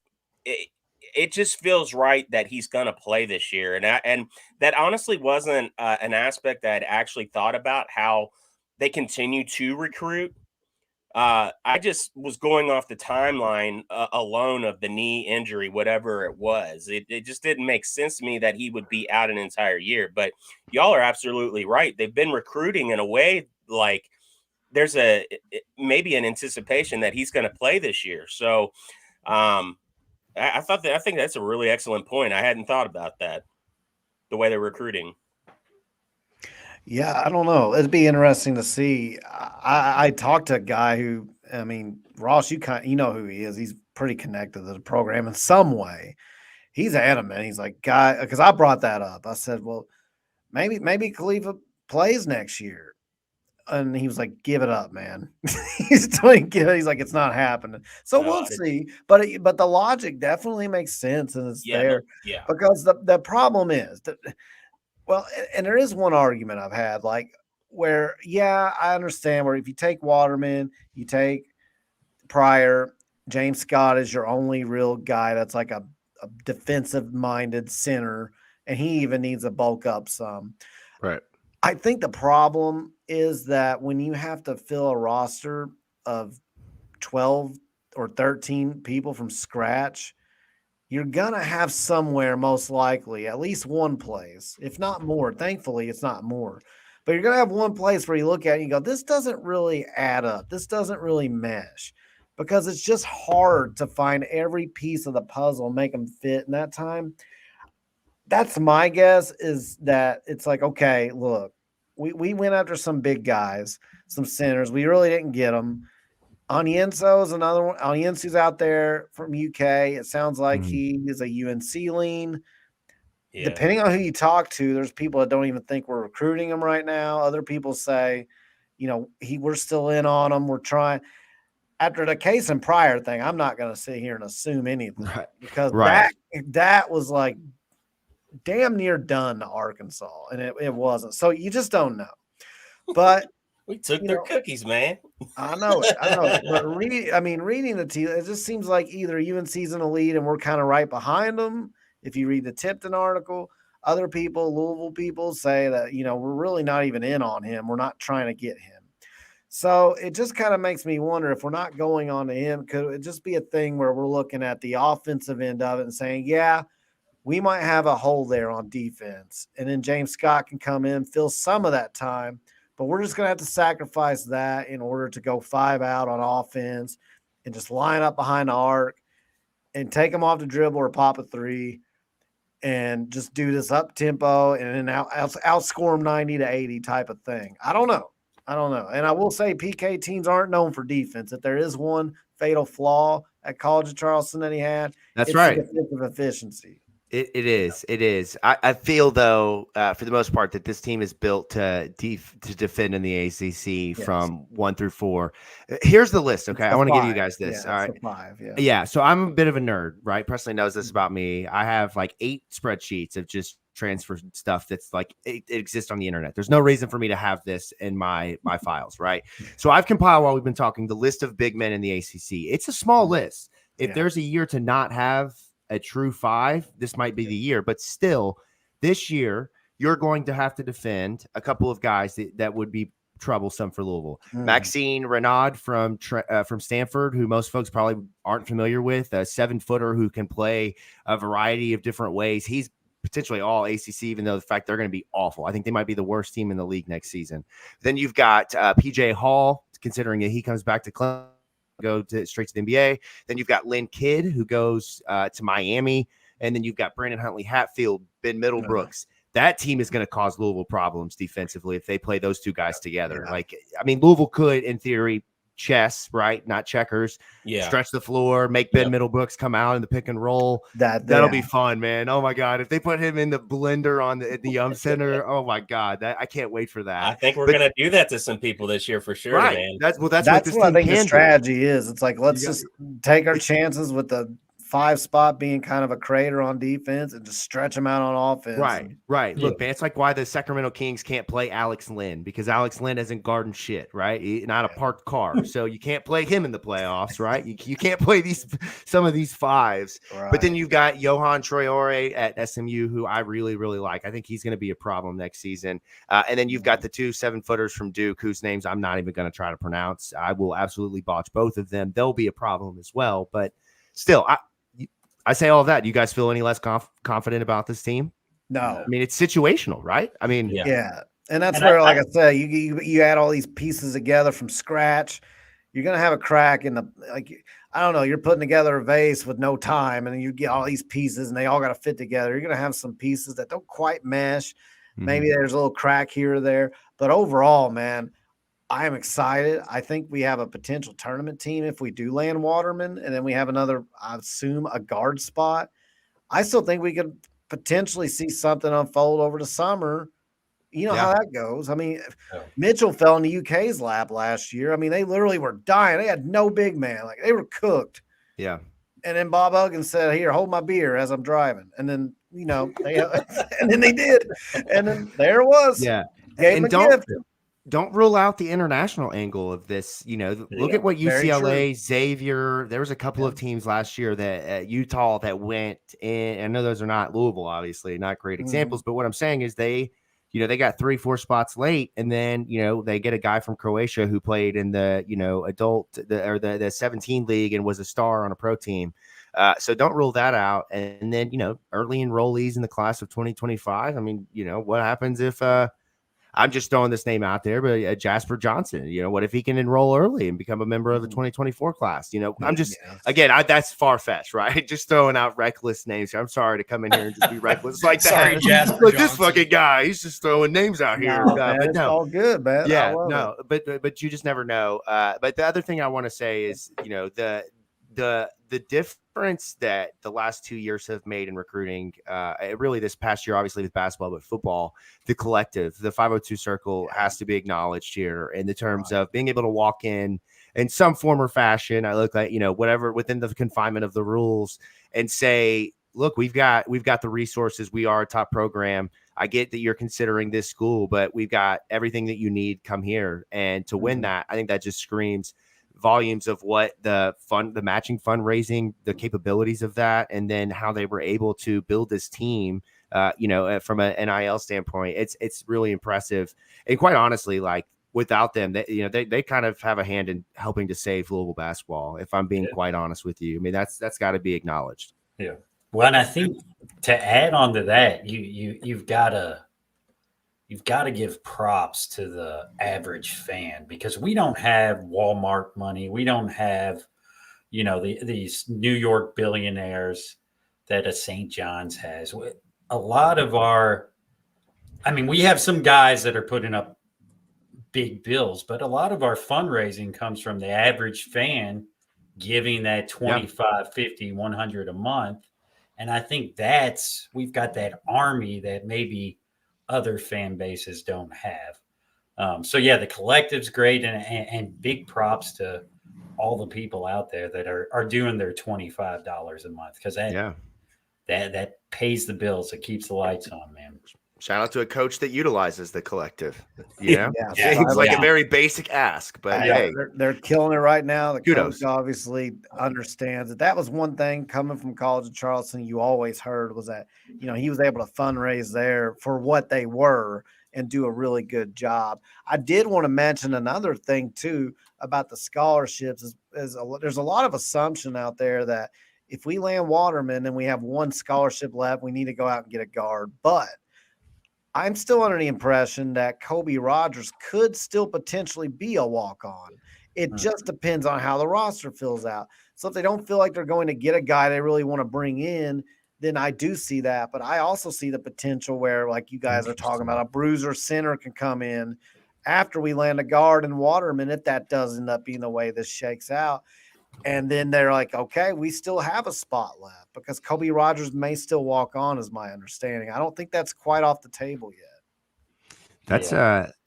it just feels right that he's going to play this year. And that honestly wasn't an aspect that I'd actually thought about, how they continue to recruit. I just was going off the timeline alone of the knee injury, whatever it was. It just didn't make sense to me that he would be out an entire year. But y'all are absolutely right. They've been recruiting in a way like there's maybe an anticipation that he's going to play this year. So I think that's a really excellent point. I hadn't thought about that, the way they're recruiting. Yeah, I don't know. It'd be interesting to see. I talked to a guy who, I mean, Ross, you know who he is. He's pretty connected to the program in some way. He's adamant. He's like, guy, because I brought that up. I said, well, maybe Khalifa plays next year. And he was like, give it up, man. He's like, it's not happening. So we'll see. But the logic definitely makes sense, and it's there. Yeah. Because the problem is that, well, and there is one argument I've had, like, where, yeah, I understand where if you take Waterman, you take Pryor, James Scott is your only real guy that's like a defensive-minded center, and he even needs to bulk up some. Right. I think the problem is that when you have to fill a roster of 12 or 13 people from scratch, you're going to have somewhere, most likely, at least one place, if not more. Thankfully, it's not more. But you're going to have one place where you look at it and you go, this doesn't really add up. This doesn't really mesh, because it's just hard to find every piece of the puzzle and make them fit in that time. That's my guess, is that it's like, okay, look, we went after some big guys, some centers. We really didn't get them. Onyenso is another one. Onyenso's out there from UK. It sounds like he is a UNC lean. Yeah. Depending on who you talk to, there's people that don't even think we're recruiting him right now. Other people say, we're still in on him. We're trying. After the Kasean Pryor thing, I'm not going to sit here and assume anything, because that was like damn near done to Arkansas, and it wasn't. So you just don't know. But we took their cookies, man. I know it. But reading the tea, it just seems like either UNC's an elite and we're kind of right behind them. If you read the Tipton article, other people, Louisville people, say that, we're really not even in on him. We're not trying to get him. So it just kind of makes me wonder, if we're not going on to him, could it just be a thing where we're looking at the offensive end of it and saying, yeah, we might have a hole there on defense, and then James Scott can come in, fill some of that time, but we're just going to have to sacrifice that in order to go 5 out on offense and just line up behind the arc and take them off the dribble or pop a 3 and just do this up tempo and then outscore them 90-80 type of thing. I don't know. And I will say PK teams aren't known for defense. If there is one fatal flaw at College of Charleston that he had, it's right. Defensive efficiency. It is. I feel, though, for the most part, that this team is built to defend in the ACC from 1 through 4. Here's the list. Okay, I want to give you guys this. All right. 5, yeah. So I'm a bit of a nerd, right? Presley knows this about me. I have like 8 spreadsheets of just transfer stuff that's like it exists on the internet. There's no reason for me to have this in my files, right? So I've compiled, while we've been talking, the list of big men in the ACC. It's a small list. If there's a year to not have a true 5, this might be the year. But still, this year, you're going to have to defend a couple of guys that would be troublesome for Louisville. Maxine Renaud from Stanford, who most folks probably aren't familiar with, a 7-footer who can play a variety of different ways. He's potentially all ACC, even though the fact they're going to be awful. I think they might be the worst team in the league next season. Then you've got PJ Hall, considering that he comes back to Clemson, straight to the NBA. Then you've got Lynn Kidd, who goes to Miami. And then you've got Brandon Huntley Hatfield, Ben Middlebrooks. That team is going to cause Louisville problems defensively if they play those two guys together. Louisville could, in theory, chess, right? Not checkers. Stretch the floor, make Ben Middlebrooks come out in the pick and roll. That'll be fun, man. Oh my God. If they put him in the blender at the center, oh my God. I can't wait for that. I think we're going to do that to some people this year for sure, man. That's what I think the strategy is. It's like, let's just take our chances with the 5 spot being kind of a crater on defense and just stretch them out on offense. Right. Look, man, it's like why the Sacramento Kings can't play Alex Lynn because Alex Lynn isn't guarding shit, right? Not a parked car. So you can't play him in the playoffs, right? You can't play some of these 5s. Right. But then you've got Johan Troyore at SMU, who I really, really like. I think he's going to be a problem next season. And then you've got the 2 7-footers from Duke, whose names I'm not even going to try to pronounce. I will absolutely botch both of them. They'll be a problem as well. But still, I say all of that. Do you guys feel any less confident about this team? No. I mean, it's situational, right? I mean, yeah. And that's where, like I said, you add all these pieces together from scratch. You're going to have a crack in the, like, I don't know, you're putting together a vase with no time and then you get all these pieces and they all got to fit together. You're going to have some pieces that don't quite mesh. Maybe there's a little crack here or there. But overall, man, I am excited. I think we have a potential tournament team if we do land Waterman, and then we have another, I assume, a guard spot. I still think we could potentially see something unfold over the summer. You know how that goes. I mean, Mitchell fell in the UK's lap last year. I mean, they literally were dying. They had no big man. Like, they were cooked. Yeah. And then Bob Huggins said, "Here, hold my beer as I'm driving." And then, you know, and then they did. And then there it was. Yeah. Gave and him a gift. Don't rule out the international angle of this. You know, look at what UCLA, Xavier. There was a couple of teams last year that Utah that went in. I know those are not Louisville, obviously, not great examples. But what I'm saying is they got 3-4 spots late, and then they get a guy from Croatia who played in the the 17 league and was a star on a pro team. So don't rule that out. And then early enrollees in the class of 2025. I mean, what happens if I'm just throwing this name out there, but Jasper Johnson, what if he can enroll early and become a member of the 2024 class? I'm just, again, that's far-fetched, right? Just throwing out reckless names. I'm sorry to come in here and just be reckless like that. Sorry, Jasper Look, Johnson. this fucking guy, he's just throwing names out here. Man, it's all good, man. Yeah, no, but you just never know. But the other thing I want to say is, the difference that the last 2 years have made in recruiting, really this past year, obviously with basketball, but football, the collective, the 502 circle has to be acknowledged here in the terms of being able to walk in some form or fashion. I look like, whatever within the confinement of the rules and say, look, we've got the resources. We are a top program. I get that you're considering this school, but we've got everything that you need. Come here. And to win that, I think that just screams volumes of what the matching fundraising, the capabilities of that, and then how they were able to build this team, from an NIL standpoint. It's really impressive. And quite honestly, like without them, they kind of have a hand in helping to save Louisville basketball. If I'm being quite honest with you, I mean, that's got to be acknowledged. Yeah. Well, and I think to add on to that, you've got to give props to the average fan, because we don't have Walmart money. We don't have, these New York billionaires that a St. John's has. A lot of we have some guys that are putting up big bills, but a lot of our fundraising comes from the average fan giving that 25, 50, 100 a month. And I think we've got that army that maybe other fan bases don't have. The collective's great, and big props to all the people out there that are doing their $25 a month, because that pays the bills. It keeps the lights on, man. Shout out to a coach that utilizes the collective. Seems so like a very basic ask, but hey, they're killing it right now. The kudos. coach obviously understands that was one thing coming from College of Charleston. You always heard was that he was able to fundraise there for what they were and do a really good job. I did want to mention another thing too about the scholarships. There's a lot of assumption out there that if we land Waterman and we have one scholarship left, we need to go out and get a guard, but I'm still under the impression that Kobe Rogers could still potentially be a walk-on. It just depends on how the roster fills out. So if they don't feel like they're going to get a guy they really want to bring in, then I do see that. But I also see the potential where, like you guys are talking about, a bruiser center can come in after we land a guard and Waterman, if that does end up being the way this shakes out. And then they're like, okay, we still have a spot left, because Kobe Rogers may still walk on, is my understanding. I don't think that's quite off the table yet.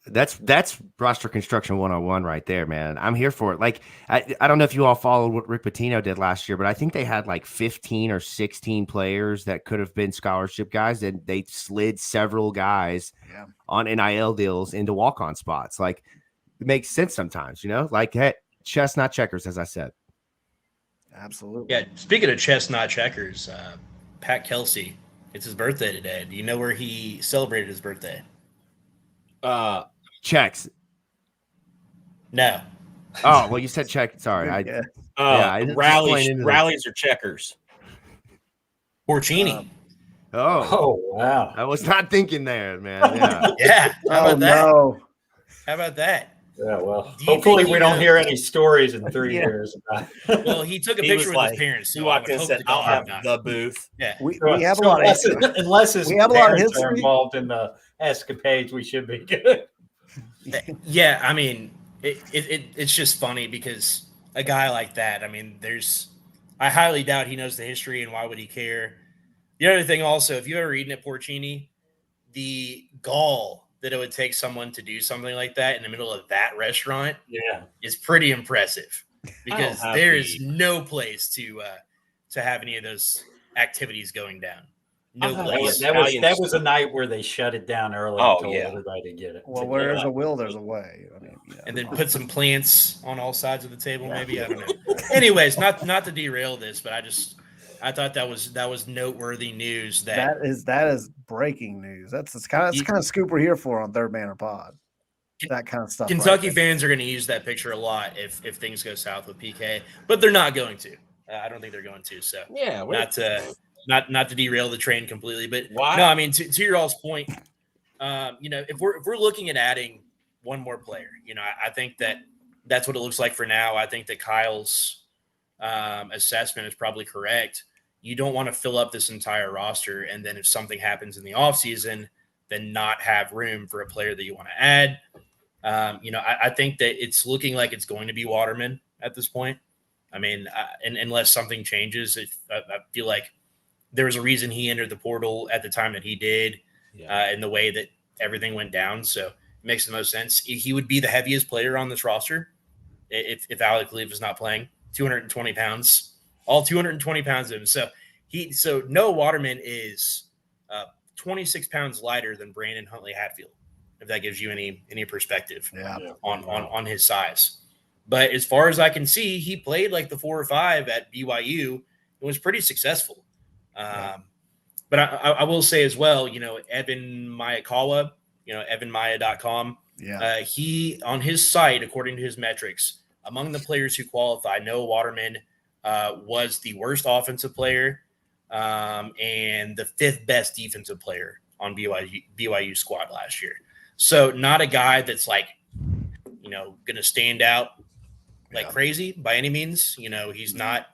That's roster construction 101 right there, man. I'm here for it. Like, I don't know if you all followed what Rick Pitino did last year, but I think they had like 15 or 16 players that could have been scholarship guys, and they slid several guys on NIL deals into walk-on spots. Like, it makes sense sometimes, like, hey, chess, not checkers, as I said. Absolutely. Yeah. Speaking of chestnut checkers, Pat Kelsey, it's his birthday today. Do you know where he celebrated his birthday? Checks. No. Oh, well, you said check. Sorry. Rallies or checkers. Porcini. Oh, wow. I was not thinking there, man. Yeah. Yeah. How about that? No. How about that? Yeah, well, Do you hopefully think we don't hear any stories in 3 Yeah. years about it. Well, he took a He picture was with his like- parents. He So walked I in would and said, hope to I'll have God the not. booth. Yeah. We have a lot of unless, history. unless his We have a lot of parents are history. involved in the escapades, we should be good. Yeah, I mean, it's just funny because a guy like that, I mean, I highly doubt he knows the history, and why would he care? The other thing also, if you've ever eaten at Porcini, the gall that it would take someone to do something like that in the middle of that restaurant is pretty impressive, because there is no place to have any of those activities going down. No place. That was a night where they shut it down early and told everybody to get it. Well, where there's a will, there's a way. I mean, And then put some plants on all sides of the table, maybe. I don't know. Anyways, not to derail this, but I thought that was noteworthy news. that is breaking news. That's kind of scoop we're here for on Third Banner Pod. That kind of stuff. Kentucky fans are going to use that picture a lot if things go south with PK, but they're not going to. I don't think they're going to. So not to derail the train completely, but no, I mean to your all's point, if we're looking at adding one more player, I think that's what it looks like for now. I think that Kyle's assessment is probably correct. You don't want to fill up this entire roster, and then if something happens in the offseason, then not have room for a player that you want to add. I think that it's looking like it's going to be Waterman at this point. I mean, unless something changes, I feel like there was a reason he entered the portal at the time that he did, in the way that everything went down. So it makes the most sense. He would be the heaviest player on this roster if Alec Lee was not playing. 220 pounds, all 220 pounds of him. So Noah Waterman is 26 pounds lighter than Brandon Huntley Hatfield, if that gives you any perspective on his size. But as far as I can see, he played like the 4 or 5 at BYU and was pretty successful. But I will say as well, Evan Mayakawa, evanmaya.com. He, on his site, according to his metrics, among the players who qualify, Noah Waterman was the worst offensive player and the 5th best defensive player on BYU squad last year. So not a guy that's like, going to stand out like crazy by any means. He's not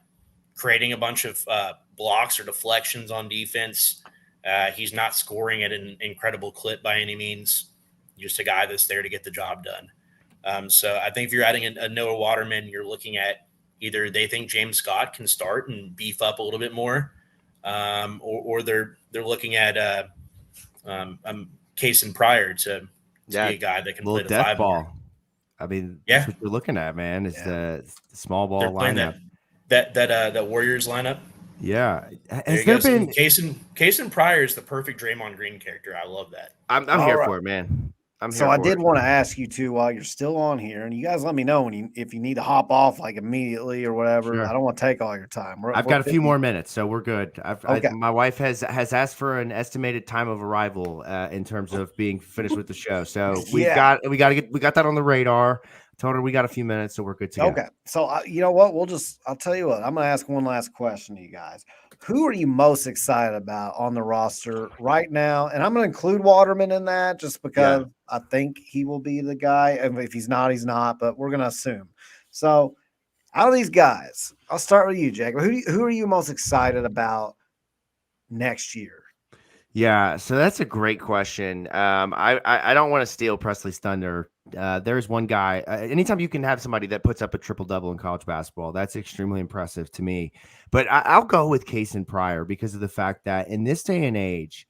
creating a bunch of blocks or deflections on defense. He's not scoring at an incredible clip by any means. Just a guy that's there to get the job done. So I think if you're adding a Noah Waterman, you're looking at either they think James Scott can start and beef up a little bit more, or they're looking at Kasean Pryor to be a guy that can play the 5 ball. I mean, that's what you're looking at, man. It's the small ball lineup. That Warriors lineup. Yeah. Has there been Kasean Pryor is the perfect Draymond Green character. I love that. I'm here for it, man. So I did want to ask you too, while you're still on here, and you guys let me know if you need to hop off like immediately or whatever. Sure. I don't want to take all your time. I've got a few more minutes, so we're good. My wife has asked for an estimated time of arrival in terms of being finished with the show. So we got that on the radar. Told her we got a few minutes, so we're good to go. Okay. So you know what? I'll tell you what. I'm going to ask one last question to you guys. Who are you most excited about on the roster right now? And I'm going to include Waterman in that just because I think he will be the guy. And if he's not, he's not, but we're going to assume. So out of these guys, I'll start with you, Jacob. Who are you most excited about next year? Yeah, so that's a great question. I don't want to steal Presley's thunder. There's one guy. Anytime you can have somebody that puts up a triple-double in college basketball, that's extremely impressive to me. But I'll go with Kasean Pryor because of the fact that in this day and age,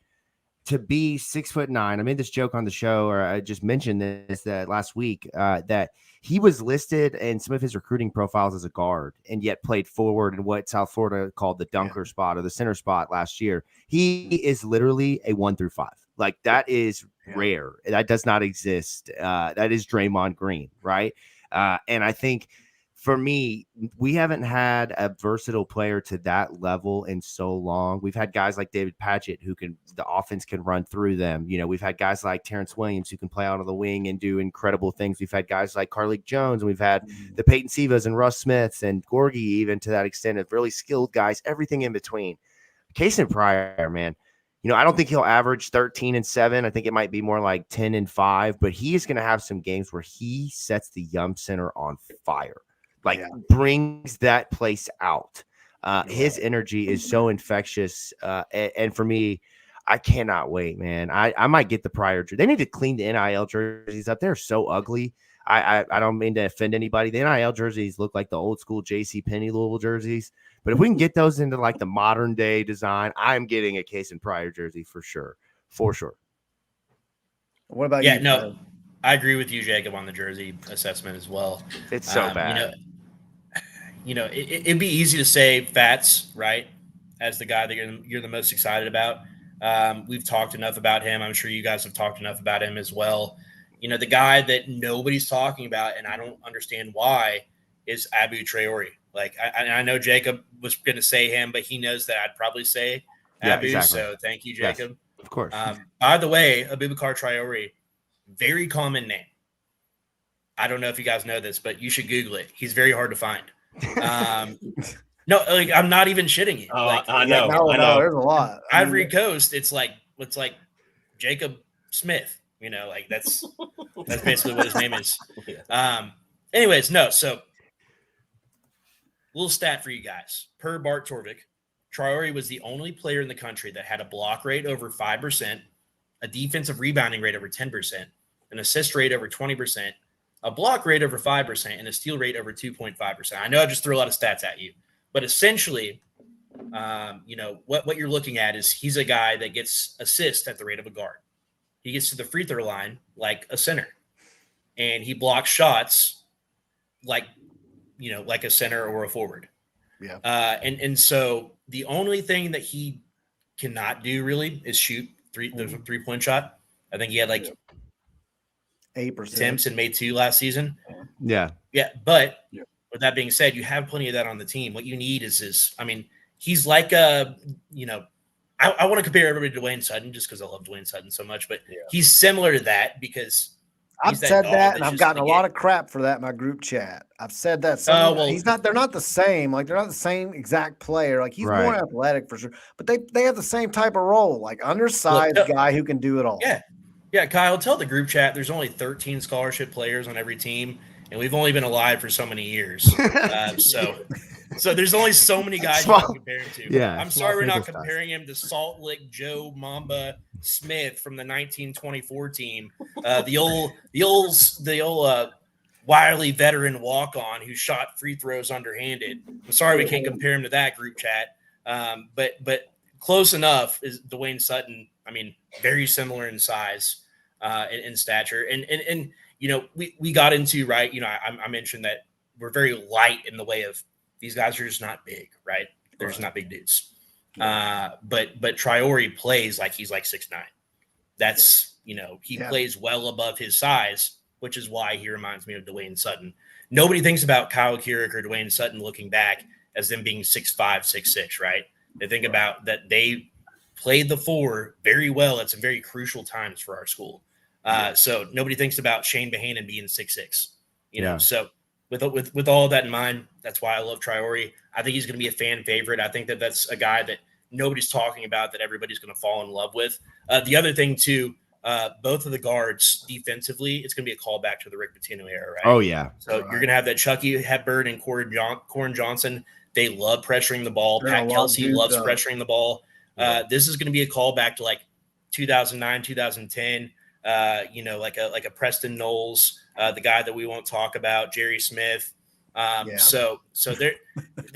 to be 6'9", I made this joke on the show, or I just mentioned this that last week, that he was listed in some of his recruiting profiles as a guard and yet played forward in what South Florida called the dunker spot or the center spot last year. He is literally a 1 through 5. Like that is rare. That does not exist. That is Draymond Green, right? And I think for me, we haven't had a versatile player to that level in so long. We've had guys like David Padgett the offense can run through them. You know, we've had guys like Terrence Williams who can play out of the wing and do incredible things. We've had guys like Carlik Jones, and we've had the Peyton Sivas and Russ Smiths and Gorgie, even to that extent, of really skilled guys, everything in between. Kasean Pryor, man. You know, I don't think he'll average 13 and 7. I think it might be more like 10 and 5, but he is going to have some games where he sets the Yum Center on fire. Like brings that place out. His energy is so infectious. And for me, I cannot wait, man. I might get the Pryor jersey. They need to clean the NIL jerseys up. They're so ugly. I don't mean to offend anybody. The NIL jerseys look like the old school JCPenney Louisville jerseys. But if we can get those into like the modern day design, I'm getting a Kasean Pryor jersey for sure. For sure. What about you? No, I agree with you, Jacob, on the jersey assessment as well. It's so bad. It'd be easy to say Fats, right, as the guy that you're the most excited about. We've talked enough about him. I'm sure you guys have talked enough about him as well. You know, the guy that nobody's talking about, and I don't understand why, is Abu Traore. Like, I know Jacob was going to say him, but he knows that I'd probably say Abu. Exactly. So thank you, Jacob. Yes, of course. By the way, Abubakar Traore, very common name. I don't know if you guys know this, but you should Google it. He's very hard to find. No, like I'm not even shitting you. I know. There's a lot. Ivory Coast, it's like Jacob Smith. You know, like that's basically what his name is. Anyways, no. So, little stat for you guys. Per Bart Torvik, Traore was the only player in the country that had a block rate over 5%, a defensive rebounding rate over 10%, an assist rate over 20%, a block rate over 5%, and a steal rate over 2.5%. I know I just threw a lot of stats at you, but essentially, what you're looking at is he's a guy that gets assists at the rate of a guard. He gets to the free throw line like a center, and he blocks shots like a center or a forward. Yeah. And so the only thing that he cannot do really is shoot there's a 3-point shot. I think he had like 8% attempts and made 2 last season. Yeah. Yeah. But with that being said, you have plenty of that on the team. What you need is he's like I want to compare everybody to Dwayne Sutton just because I love Dwayne Sutton so much, but he's similar to that because I've said that, and I've gotten a lot of crap for that in my group chat. I've said that. They're not the same. Like, they're not the same exact player. Like, he's more athletic for sure, but they have the same type of role, like undersized guy who can do it all. Yeah. Yeah. Kyle, tell the group chat there's only 13 scholarship players on every team, and we've only been alive for so many years. So there's only so many guys you can compare him to. Yeah, I'm sorry we're not comparing him to Salt Lick Joe Mamba Smith from the 1924 team, the old wily veteran walk-on who shot free throws underhanded. I'm sorry we can't compare him to that group chat, but close enough is Dwayne Sutton. I mean, very similar in size and stature, and we got into I mentioned that we're very light in the way of. These guys are just not big, right? They're just not big dudes. But Traore plays like he's like 6'9". That's, he plays well above his size, which is why he reminds me of Dwayne Sutton. Nobody thinks about Kyle Keurig or Dwayne Sutton looking back as them being 6'5", 6'6", right? They think about that they played the 4 very well at some very crucial times for our school. So nobody thinks about Shane Bohannon being 6'6", so with all of that in mind, that's why I love Traore. I think he's going to be a fan favorite. I think that that's a guy that nobody's talking about that everybody's going to fall in love with. The other thing, too, both of the guards defensively, it's going to be a callback to the Rick Pitino era, right? Oh, yeah. So you're going to have that Chucky Hepburn and Corin Johnson. They love pressuring the ball. Pat Kelsey loves pressuring the ball. This is going to be a callback to like 2009, 2010. Like a Preston Knowles, the guy that we won't talk about, Jerry Smith. So there,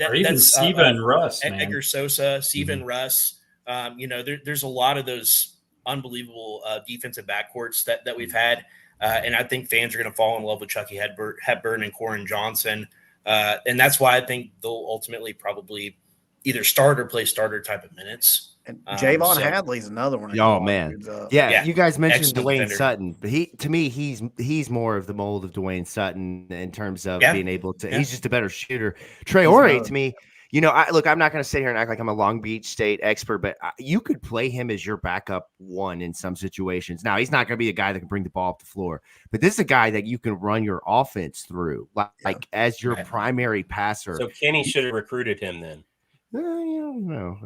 or even Siva and Russ, Edgar Sosa, Siva and Russ. There's a lot of those unbelievable defensive backcourts that we've had. And I think fans are going to fall in love with Chucky Hepburn and Corin Johnson. And that's why I think they'll ultimately probably either start or play starter type of minutes. And Javon Hadley's another one. Oh man, yeah. You guys mentioned Excellent Dwayne defender. Sutton, but to me, he's more of the mold of Dwayne Sutton in terms of being able to. He's just a better shooter. Traore, to me, I'm not going to sit here and act like I'm a Long Beach State expert, but you could play him as your backup one in some situations. Now, he's not going to be a guy that can bring the ball up the floor, but this is a guy that you can run your offense through, like as your primary passer. So Kenny should have recruited him then. No.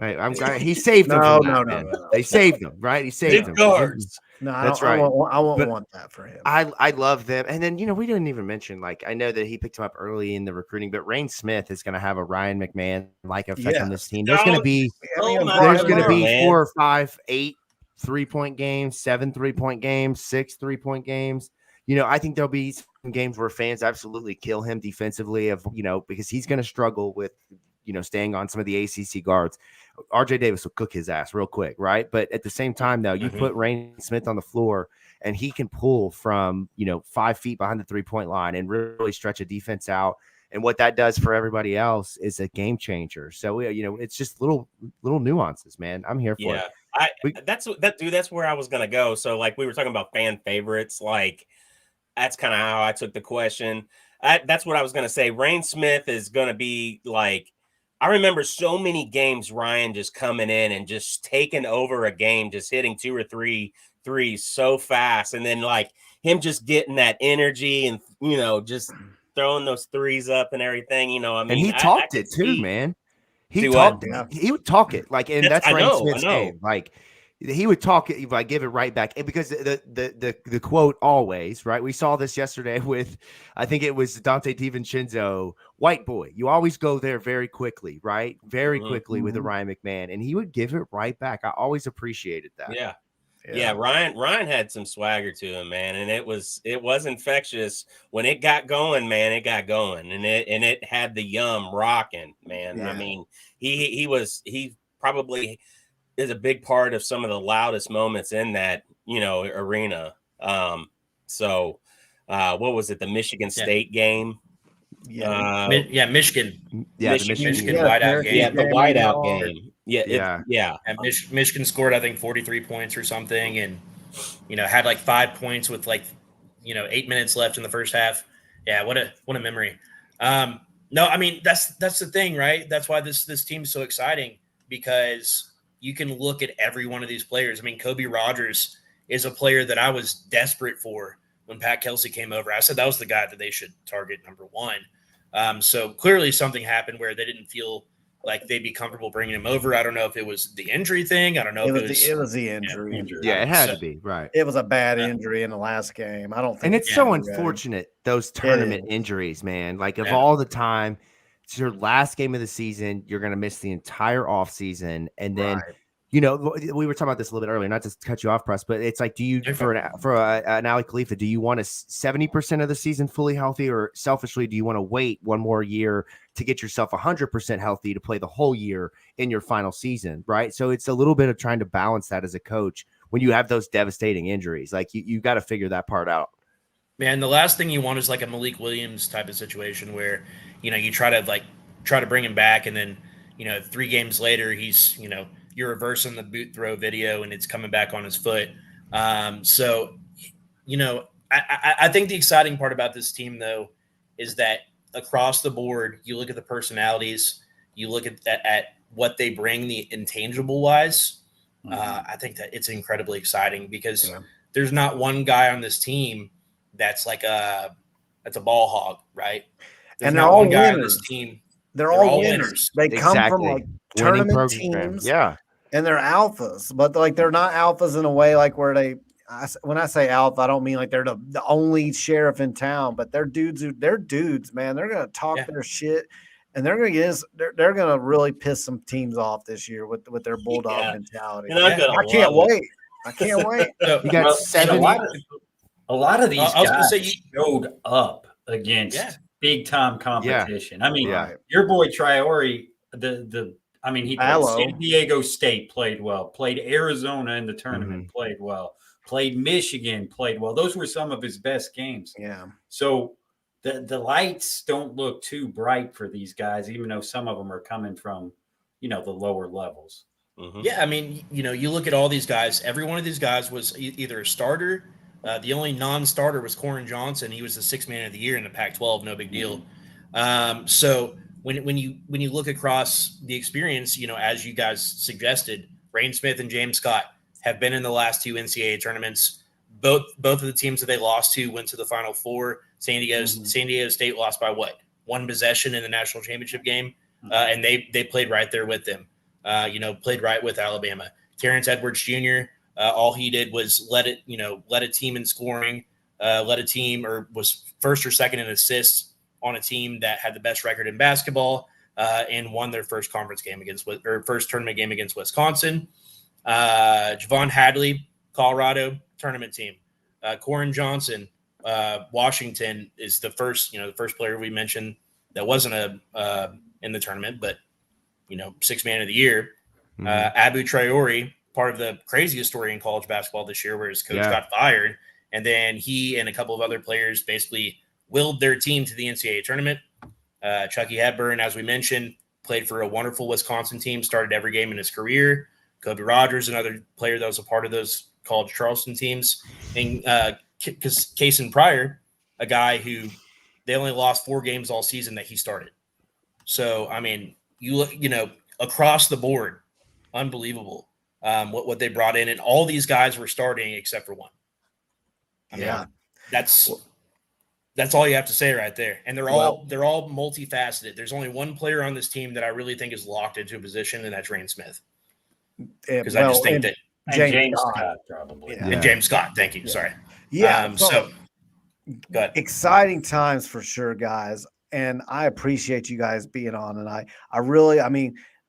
He saved them. No. They saved them, right? He saved them. Guards. No, that's right. I won't want that for him. I love them. And then, we didn't even mention, I know that he picked him up early in the recruiting, but Rain Smith is going to have a Ryan McMahon-like effect on this team. There's going to be 4 or 5, 8 3-point games, 7 3-point games, 6 3-point games. I think there'll be some games where fans absolutely kill him defensively because he's going to struggle with, staying on some of the ACC guards. RJ Davis will cook his ass real quick, right? But at the same time, though, you put Rain Smith on the floor and he can pull from, 5 feet behind the 3-point line and really stretch a defense out. And what that does for everybody else is a game changer. So, it's just little nuances, man. I'm here for it. That's where I was going to go. So we were talking about fan favorites, that's kind of how I took the question. That's what I was going to say. Rain Smith is going to be I remember so many games, Ryan just coming in and just taking over a game, just hitting 2 or 3 threes so fast. And then him just getting that energy and, just throwing those threes up and everything, And he talked it too, man. He talked it. He would talk it and that's Rain Smith's game. He would talk it, give it right back. And because the quote always, right? We saw this yesterday with, I think it was Dante DiVincenzo, white boy. You always go there very quickly, right? Very quickly with the Ryan McMahon. And he would give it right back. I always appreciated that. Yeah. Ryan had some swagger to him, man. And it was infectious. When it got going, man, it got going. And it had the yum rocking, man. Yeah. I mean, he probably is a big part of some of the loudest moments in that, arena. So what was it? The Michigan State game? Michigan. Yeah, the Michigan whiteout game. Yeah, the whiteout game. And Michigan scored, I think, 43 points or something, and had 5 points with 8 minutes left in the first half. Yeah, what a memory. No, I mean that's the thing, right? That's why this team's so exciting, because you can look at every one of these players. I mean, Kobe Rogers is a player that I was desperate for when Pat Kelsey came over. I said that was the guy that they should target number one. So clearly something happened where they didn't feel like they'd be comfortable bringing him over. I don't know if it was the injury thing. I don't know it was the injury. Yeah, it had to be, right. It was a bad injury in the last game. I don't think. And it's so unfortunate, those tournament injuries, man. Of all the time, it's your last game of the season. You're going to miss the entire offseason. And then, we were talking about this a little bit earlier, not to cut you off, Press, but it's do you, for an Ali Khalifa, do you want 70% of the season fully healthy, or selfishly, do you want to wait one more year to get yourself 100% healthy to play the whole year in your final season, right? So it's a little bit of trying to balance that as a coach when you have those devastating injuries. You got to figure that part out. Man, the last thing you want is a Malik Williams type of situation where, you try to bring him back, and then, 3 games later, he's, you're reversing the boot throw video and it's coming back on his foot. So, I think the exciting part about this team, though, is that across the board, you look at the personalities, you look at what they bring, the intangible wise. I think that it's incredibly exciting, because there's not one guy on this team that's a ball hog, right? There's and they're all guy on winners. this team. They're all winners. They come from tournament teams. Yeah. And they're alphas, but they're not alphas in a way where when I say alpha, I don't mean they're the only sheriff in town, but they're dudes, man. They're going to talk their shit, and they're going to really piss some teams off this year with their bulldog mentality. I can't wait. You got 7. A lot of these guys showed up against big time competition. I mean, your boy Traore, I mean, he played San Diego State, played well, played Arizona in the tournament, played well, played Michigan, played well. Those were some of his best games. Yeah. So the lights don't look too bright for these guys, even though some of them are coming from, the lower levels. Yeah, I mean, you look at all these guys. Every one of these guys was either a starter. The only non-starter was Corin Johnson. He was the sixth man of the year in the Pac-12. No big deal. So when you look across the experience, as you guys suggested, Rain Smith and James Scott have been in the last two NCAA tournaments. Both of the teams that they lost to went to the Final Four. San Diego State lost by one possession in the national championship game, and they played right there with them. Played right with Alabama. Terrence Edwards Jr. All he did was led a team in scoring, led a team or was first or second in assists on a team that had the best record in basketball, and won their first conference game first tournament game against Wisconsin. Javon Hadley, Colorado tournament team. Corin Johnson, Washington is the first player we mentioned that wasn't in the tournament, but sixth man of the year. Abu Traore, part of the craziest story in college basketball this year, where his coach got fired, and then he and a couple of other players basically willed their team to the NCAA tournament. Chucky Hepburn, as we mentioned, played for a wonderful Wisconsin team, started every game in his career. Kobe Rogers, another player that was a part of those college Charleston teams. And Kasean Pryor, a guy who they only lost 4 games all season that he started. So, I mean, you look, across the board, unbelievable what they brought in. And all these guys were starting except for one. I mean, that's all you have to say right there. And they're all multifaceted. There's only one player on this team that I really think is locked into a position, and that's Rain Smith. Because I just think that James Scott probably. Yeah. And James Scott, thank you. Sorry. Yeah. So go ahead. Exciting times for sure, guys. And I appreciate you guys being on. And I really,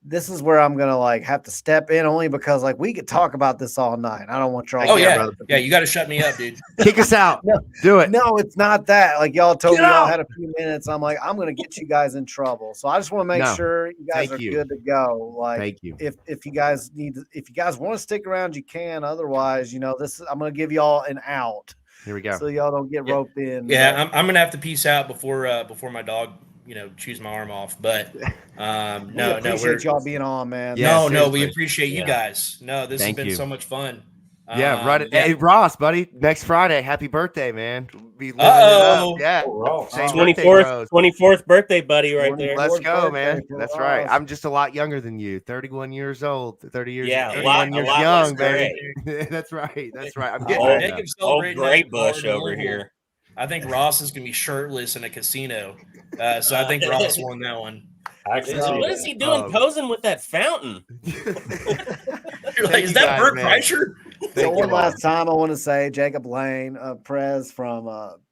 this is where I'm gonna have to step in, only because we could talk about this all night. I don't want y'all. Oh yeah, you got to shut me up, dude. Kick us out. Do it. No, it's not that. Y'all told me y'all had a few minutes. I'm I'm gonna get you guys in trouble. So I just want to make sure you guys are good to go. Thank you. If you guys want to stick around, you can. Otherwise, I'm gonna give y'all an out. Here we go. So y'all don't get roped in. Yeah, I'm gonna have to peace out before my dog chews my arm off. But we appreciate y'all being on, man. Yeah, we appreciate you guys. No, this has been so much fun. Yeah, right. Hey, Ross, buddy, next Friday, happy birthday, man. Be living it up. Yeah. 24th birthday, buddy, right there. Let's go, man. That's right. I'm just a lot younger than you. 31 years old. 30 years. Yeah, 31 years young, baby. That's right. I'm getting old gray bush over here. I think Ross is gonna be shirtless in a casino. So I think Ross won that one. What is he doing posing with that fountain? You're like, is that Bert Kreischer? So one last time, I want to say Jacob Lane, Prez from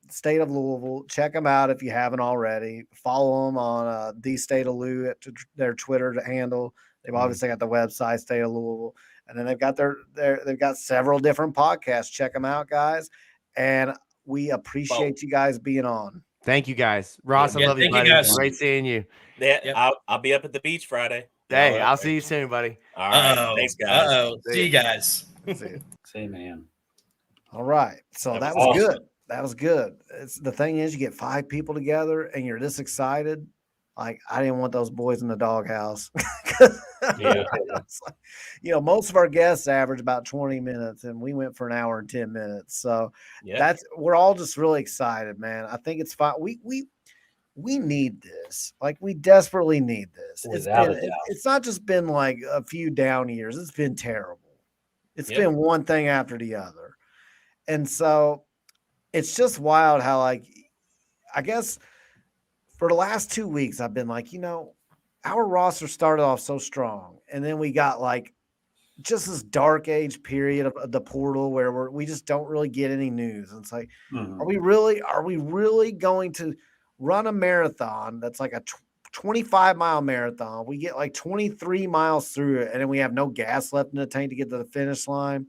State of Louisville. Check them out if you haven't already. Follow them on the State of Lou at their Twitter handle. They've obviously got the website State of Louisville, and then they've got they've got several different podcasts. Check them out, guys, and we appreciate you guys being on. Thank you, guys. Ross, I love you, buddy. Great seeing you. Yeah, I'll be up at the beach Friday. Hey, I'll see you soon, buddy. All right. Thanks, guys. See you guys. See you, man. All right. So that was good. That was good. The thing is, you get 5 people together and you're this excited. I didn't want those boys in the doghouse. Most of our guests average about 20 minutes, and we went for an hour and 10 minutes. So we're all just really excited, man. I think it's fine. We need this. We desperately need this. It's not just been a few down years. It's been terrible. It's been one thing after the other. And so it's just wild how I guess for the last 2 weeks, I've been our roster started off so strong. And then we got just this dark age period of the portal where we just don't really get any news. And it's are we really going to run a marathon that's a 25-mile marathon? We get 23 miles through it, and then we have no gas left in the tank to get to the finish line.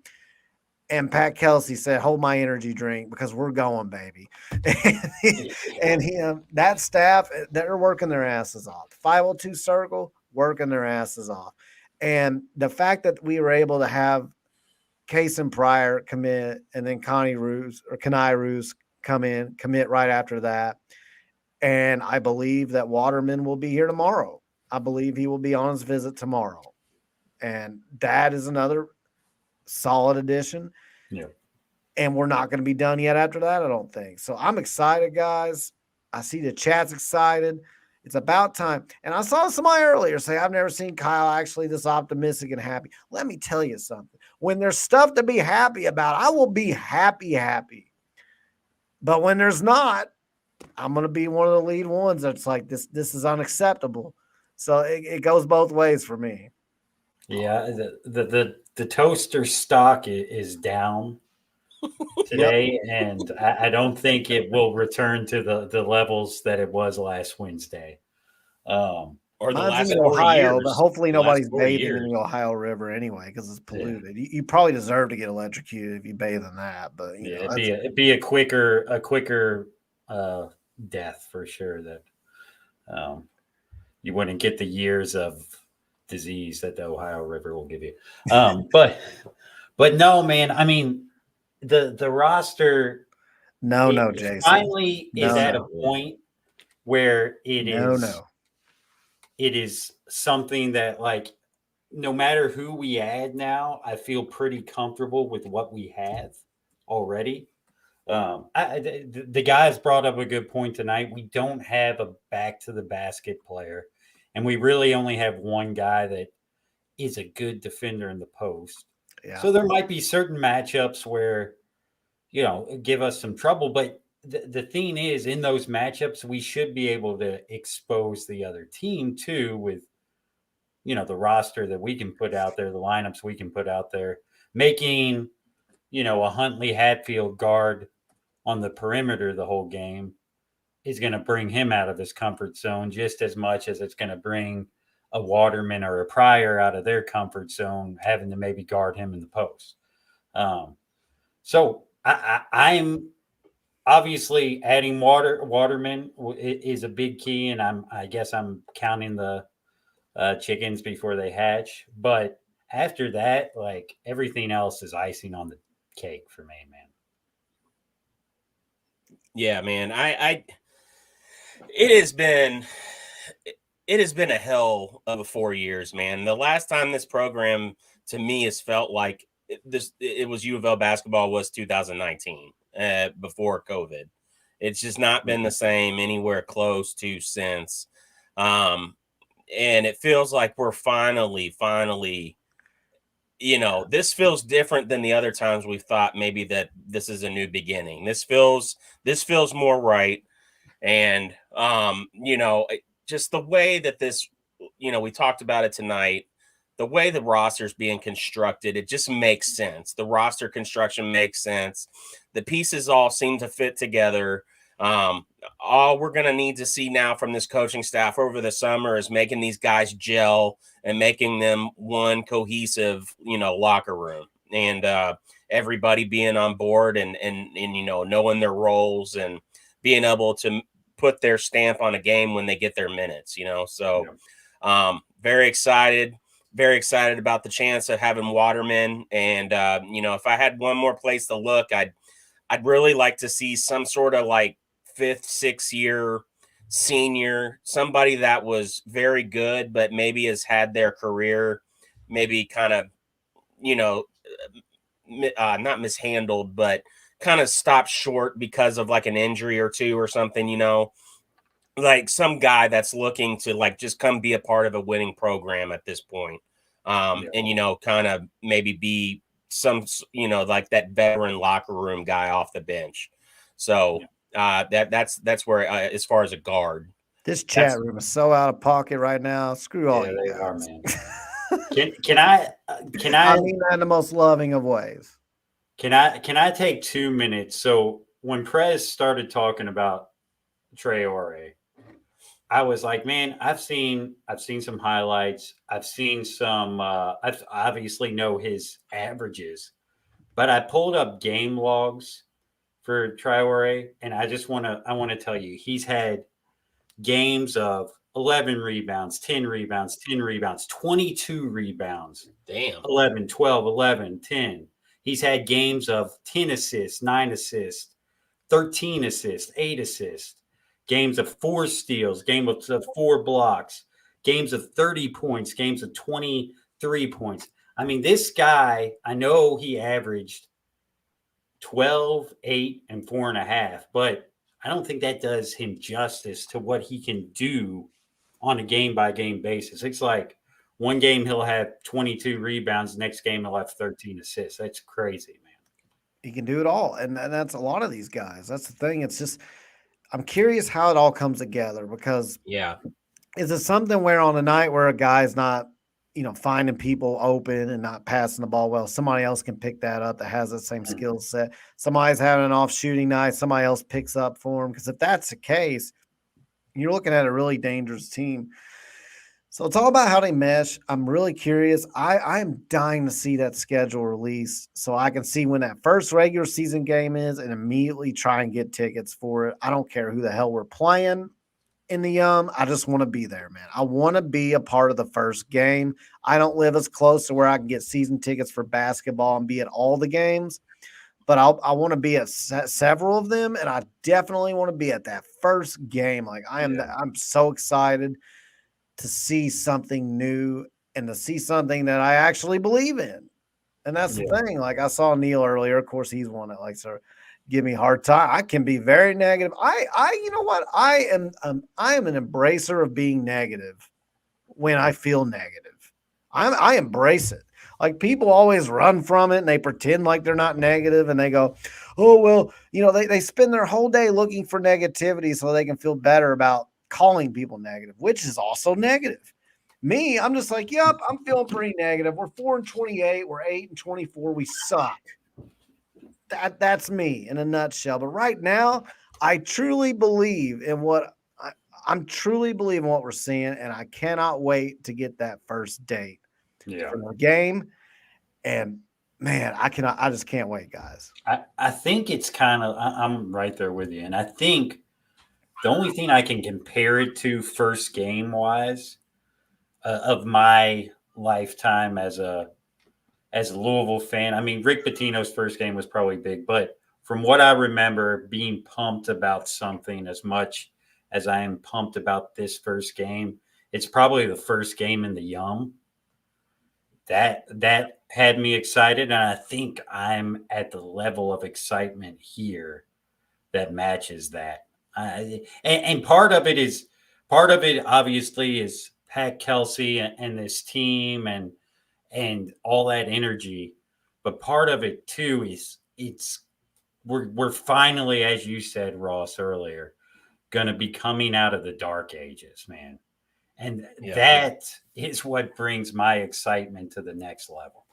And Pat Kelsey said, "Hold my energy drink because we're going, baby." and that staff, they're working their asses off. 502 Circle, working their asses off. And the fact that we were able to have Kasean Pryor commit and then Khani Rooths commit right after that. And I believe that Waterman will be here tomorrow. I believe he will be on his visit tomorrow. And that is another solid addition. Yeah. And we're not going to be done yet after that, I don't think. So I'm excited, guys. I see the chat's excited. It's about time. And I saw somebody earlier say, I've never seen Kyle actually this optimistic and happy. Let me tell you something. When there's stuff to be happy about, I will be happy. But when there's not, I'm going to be one of the lead ones that's like, this is unacceptable. So it goes both ways for me. Yeah, the toaster stock is down today, and I don't think it will return to the levels that it was last Wednesday. Or the Mine's last in 4 Ohio, years. but hopefully nobody's 4 bathing years. in the Ohio River anyway because it's polluted. Yeah. You probably deserve to get electrocuted if you bathe in that. But you know, it'd be a quicker death for sure. That you wouldn't get the years of disease that the Ohio River will give you. But no, man. I mean, the roster. No, Jason. Finally, is at a point where it is something that, like, no matter who we add now, I feel pretty comfortable with what we have already. The guys brought up a good point tonight. We don't have a back to the basket player, and we really only have one guy that is a good defender in the post. Yeah. So there might be certain matchups where, you know, give us some trouble, but the thing is, in those matchups, we should be able to expose the other team too with, you know, the roster that we can put out there, the lineups we can put out there, making, you know, a Huntley Hatfield guard on the perimeter the whole game is going to bring him out of his comfort zone just as much as it's going to bring a Waterman or a Pryor out of their comfort zone, having to maybe guard him in the post. So I'm obviously adding Waterman is a big key, and I guess I'm counting the chickens before they hatch. But after that, like, everything else is icing on the cake for me, man. Yeah, man. It has been a hell of a 4 years, man. The last time this program to me has felt like it was U of L basketball was 2019 before COVID. It's just not been the same anywhere close to since. And it feels like we're finally, you know, this feels different than the other times we've thought maybe that this is a new beginning. This feels more right. And, you know, just the way that this, you know, we talked about it tonight, the way the roster is being constructed, it just makes sense. The roster construction makes sense. The pieces all seem to fit together. All we're going to need to see now from this coaching staff over the summer is making these guys gel and making them one cohesive, you know, locker room, and everybody being on board and, you know, knowing their roles and being able to put their stamp on a game when they get their minutes, you know? So, very excited about the chance of having Waterman. And, you know, if I had one more place to look, I'd really like to see some sort of like 5th, 6th year senior, somebody that was very good, but maybe has had their career maybe kind of, you know, not mishandled, but kind of stopped short because of like an injury or two or something, you know, like some guy that's looking to like just come be a part of a winning program at this point. And, you know, kind of maybe be some, you know, like that veteran locker room guy off the bench. So that's where, as far as a guard, this chat room is so out of pocket right now. Screw all you they guys. are, man. Can I mean that in the most loving of ways. Can I take 2 minutes? So when Prez started talking about Traore, I was like, man, I've seen some highlights. I've seen some. I obviously know his averages, but I pulled up game logs for Traore, and I want to tell you, he's had games of 11 rebounds, 10 rebounds, 10 rebounds, 22 rebounds. Damn. 11, 12, 11, 10. He's had games of 10 assists, 9 assists, 13 assists, 8 assists, games of 4 steals, games of 4 blocks, games of 30 points, games of 23 points. I mean, this guy, I know he averaged 12, 8, and 4.5, but I don't think that does him justice to what he can do on a game-by-game basis. It's like one game he'll have 22 rebounds, next game he'll have 13 assists. That's crazy, man. He can do it all, and that's a lot of these guys. That's the thing. It's just I'm curious how it all comes together because is it something where on a night where a guy's not, finding people open and not passing the ball well, somebody else can pick that up that has the same skill set. Somebody's having an off shooting night, somebody else picks up for him. Because if that's the case, you're looking at a really dangerous team. So it's all about how they mesh. I'm really curious. I am dying to see that schedule released so I can see when that first regular season game is and immediately try and get tickets for it. I don't care who the hell we're playing in the I just want to be there, man. I want to be a part of the first game. I don't live as close to where I can get season tickets for basketball and be at all the games, but I want to be at several of them, and I definitely want to be at that first game. Like I'm so excited to see something new and to see something that I actually believe in. And that's the thing. Like I saw Neil earlier. Of course, he's one that likes to give me a hard time. I can be very negative. You know what? I am an embracer of being negative when I feel negative. I embrace it. Like people always run from it and they pretend like they're not negative and they go, oh, well, they spend their whole day looking for negativity so they can feel better about calling people negative, which is also negative. Me, I'm just like, yep, I'm feeling pretty negative. We're 4-28. We're 8-24. We suck. That's me in a nutshell. But right now, I truly believe in what I'm truly believe in what we're seeing, and I cannot wait to get that first date for the game. And man, I just can't wait, guys. I think it's kind of I'm right there with you, and I think the only thing I can compare it to first game wise of my lifetime as a Louisville fan. I mean, Rick Pitino's first game was probably big, but from what I remember being pumped about something as much as I am pumped about this first game, it's probably the first game in the Yum. That had me excited, and I think I'm at the level of excitement here that matches that. And part of it obviously is Pat Kelsey and this team and all that energy, but part of it too is we're finally, as you said, Ross, earlier, going to be coming out of the dark ages, man, and that is what brings my excitement to the next level.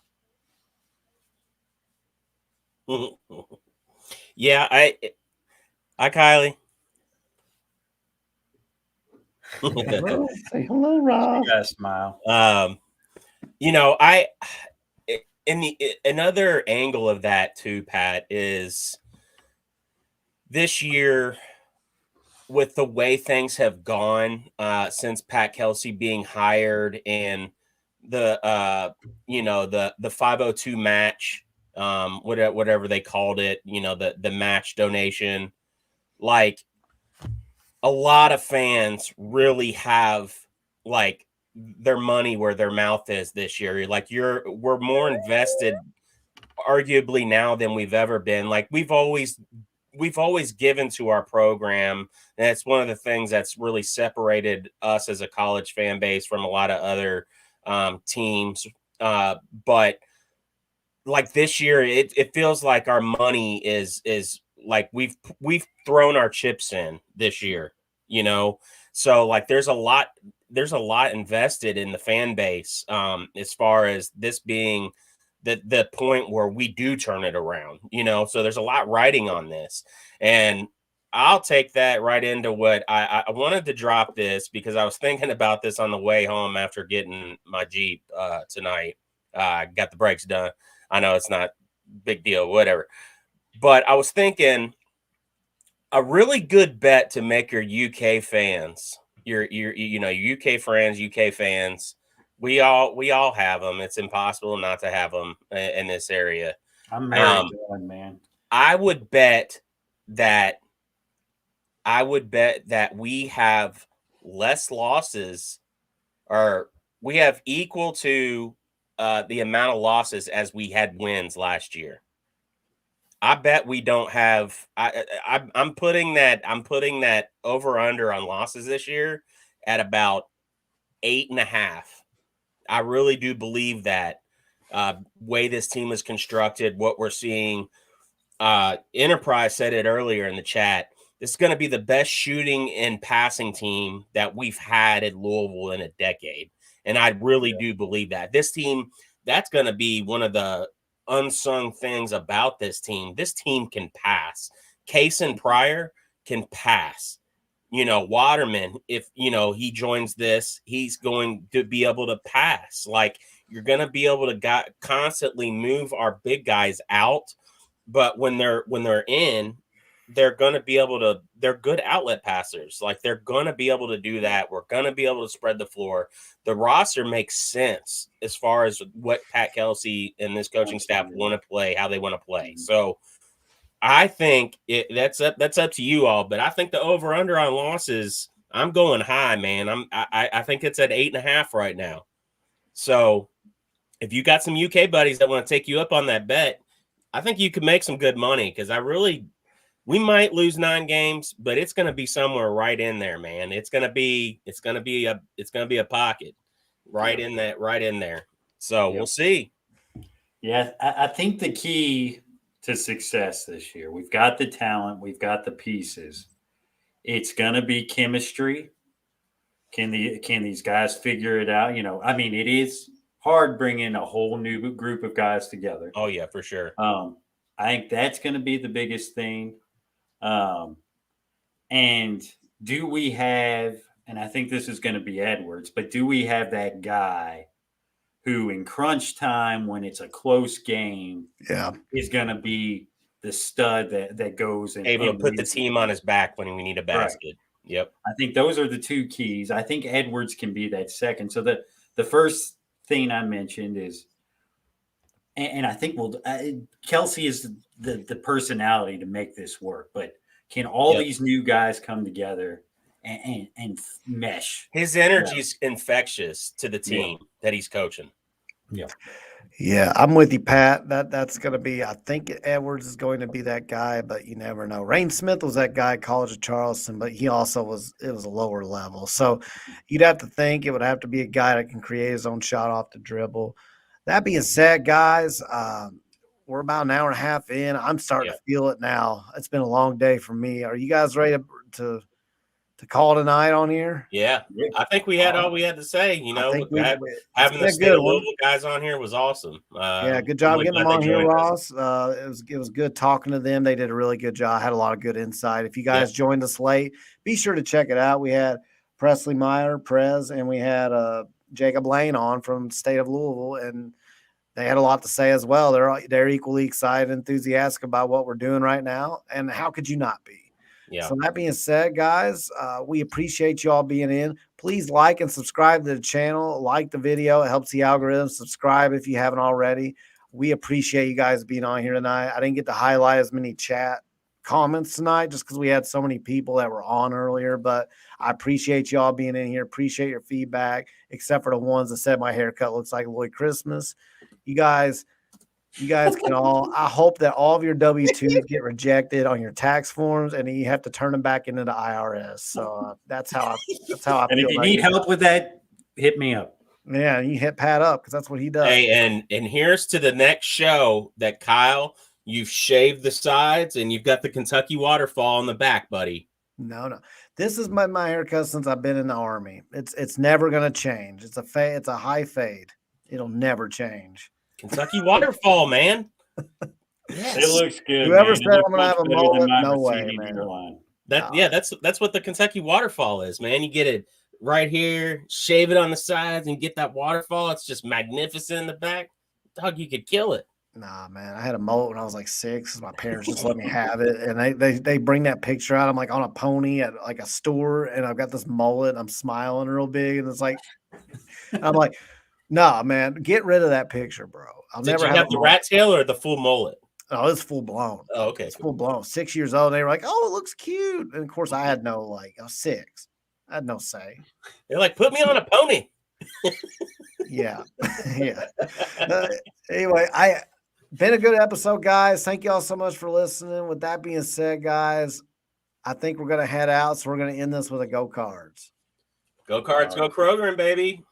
Yeah, I Kylie. Say hello, Rob. Yeah, smile. Another angle of that too, Pat, is this year with the way things have gone since Pat Kelsey being hired and the 502 match, whatever they called it, the match donation, like a lot of fans really have like their money where their mouth is this year. Like we're more invested arguably now than we've ever been. Like we've always given to our program. And it's one of the things that's really separated us as a college fan base from a lot of other teams. But like this year, it feels like our money is like we've thrown our chips in this year, So like there's a lot invested in the fan base as far as this being the point where we do turn it around, so there's a lot riding on this. And I'll take that right into what I wanted to drop this because I was thinking about this on the way home after getting my Jeep tonight. Got the brakes done. I know it's not a big deal, whatever. But I was thinking a really good bet to make your UK fans your UK friends, UK fans. We all have them. It's impossible not to have them in this area. I'm married to one, man. I would bet that we have less losses, or we have equal to the amount of losses as we had wins last year. I bet we don't have. I'm putting that over under on losses this year at about 8.5. I really do believe that way this team is constructed, what we're seeing. Enterprise said it earlier in the chat. This is going to be the best shooting and passing team that we've had at Louisville in a decade. And I really do believe that. This team, that's going to be one of the unsung things about this team. This team can pass. Kasean Pryor can pass. Waterman, if, he joins this, he's going to be able to pass. Like, you're going to be able to constantly move our big guys out. But when they're in, they're going to be able to, they're good outlet passers. Like, they're going to be able to do that. We're going to be able to spread the floor. The roster makes sense as far as what Pat Kelsey and this coaching staff want to play, how they want to play. So I think that's up to you all, but I think the over under on losses, I'm going high, man. I think it's at 8.5 right now. So if you got some UK buddies that want to take you up on that bet, I think you could make some good money, because we might lose 9 games, but it's going to be somewhere right in there, man. It's going to be a pocket right in there. So we'll see. Yeah, I think the key to success this year, we've got the talent, we've got the pieces. It's going to be chemistry. Can these guys figure it out? It is hard bringing a whole new group of guys together. Oh yeah, for sure. I think that's going to be the biggest thing. And do we have, and I think this is going to be Edwards, but do we have that guy who in crunch time, when it's a close game, is going to be the stud that goes and able to put the team on his back when we need a basket. Right. Yep. I think those are the two keys. I think Edwards can be that second. So the first thing I mentioned is, and I think Kelsey is the personality to make this work, but can all these new guys come together and mesh? His energy is infectious to the team that he's coaching. Yeah, I'm with you, Pat. That's going to be, I think Edwards is going to be that guy, but you never know. Rain Smith was that guy at College of Charleston, but he also it was a lower level. So you'd have to think it would have to be a guy that can create his own shot off the dribble. That being said, guys, we're about an hour and a half in. I'm starting to feel it now. It's been a long day for me. Are you guys ready to call tonight on here? Yeah. I think we had all we had to say. Having the State of Louisville guys on here was awesome. Good job getting them on here, Ross. It was good talking to them. They did a really good job. Had a lot of good insight. If you guys joined us late, be sure to check it out. We had Presley, Meyer, Prez, and we had Jacob Lane on from the State of Louisville, and they had a lot to say as well. They're equally excited, enthusiastic about what we're doing right now, and how could you not be? Yeah. So that being said, guys, we appreciate you all being in. Please like and subscribe to the channel. Like the video. It helps the algorithm. Subscribe if you haven't already. We appreciate you guys being on here tonight. I didn't get to highlight as many chat comments tonight just because we had so many people that were on earlier, but I appreciate you all being in here. Appreciate your feedback, except for the ones that said my haircut looks like Lloyd Christmas. You guys can all, I hope that all of your W-2s get rejected on your tax forms and you have to turn them back into the IRS. So that's how I feel. And if you need help with that, hit me up. Yeah, you hit Pat up because that's what he does. Hey, and here's to the next show that Kyle, you've shaved the sides and you've got the Kentucky waterfall on the back, buddy. No. This is my haircut since I've been in the Army. It's never gonna change. It's a high fade. It'll never change. Kentucky waterfall, man. Yes. It looks good. Whoever man. said I'm gonna have a mullet, no way, man. That's what the Kentucky waterfall is, man. You get it right here, shave it on the sides, and get that waterfall. It's just magnificent in the back. Dog, you could kill it. Nah, man. I had a mullet when I was like 6. My parents just let me have it, and they bring that picture out. I'm like on a pony at like a store, and I've got this mullet. And I'm smiling real big, and it's like, I'm like, nah, man, get rid of that picture, bro. I'll Did never you have have a the mullet. rat tail or the full mullet? Oh, it's full blown. Oh, okay. It's full blown. 6 years old. They were like, "Oh, it looks cute," and of course, I had no I was 6. I had no say. They're like, put me on a pony. Yeah, yeah. Anyway, been a good episode, guys. Thank y'all so much for listening. With that being said, guys, I think we're gonna head out. So we're gonna end this with a go Cards. Go Cards, go Kroger, baby.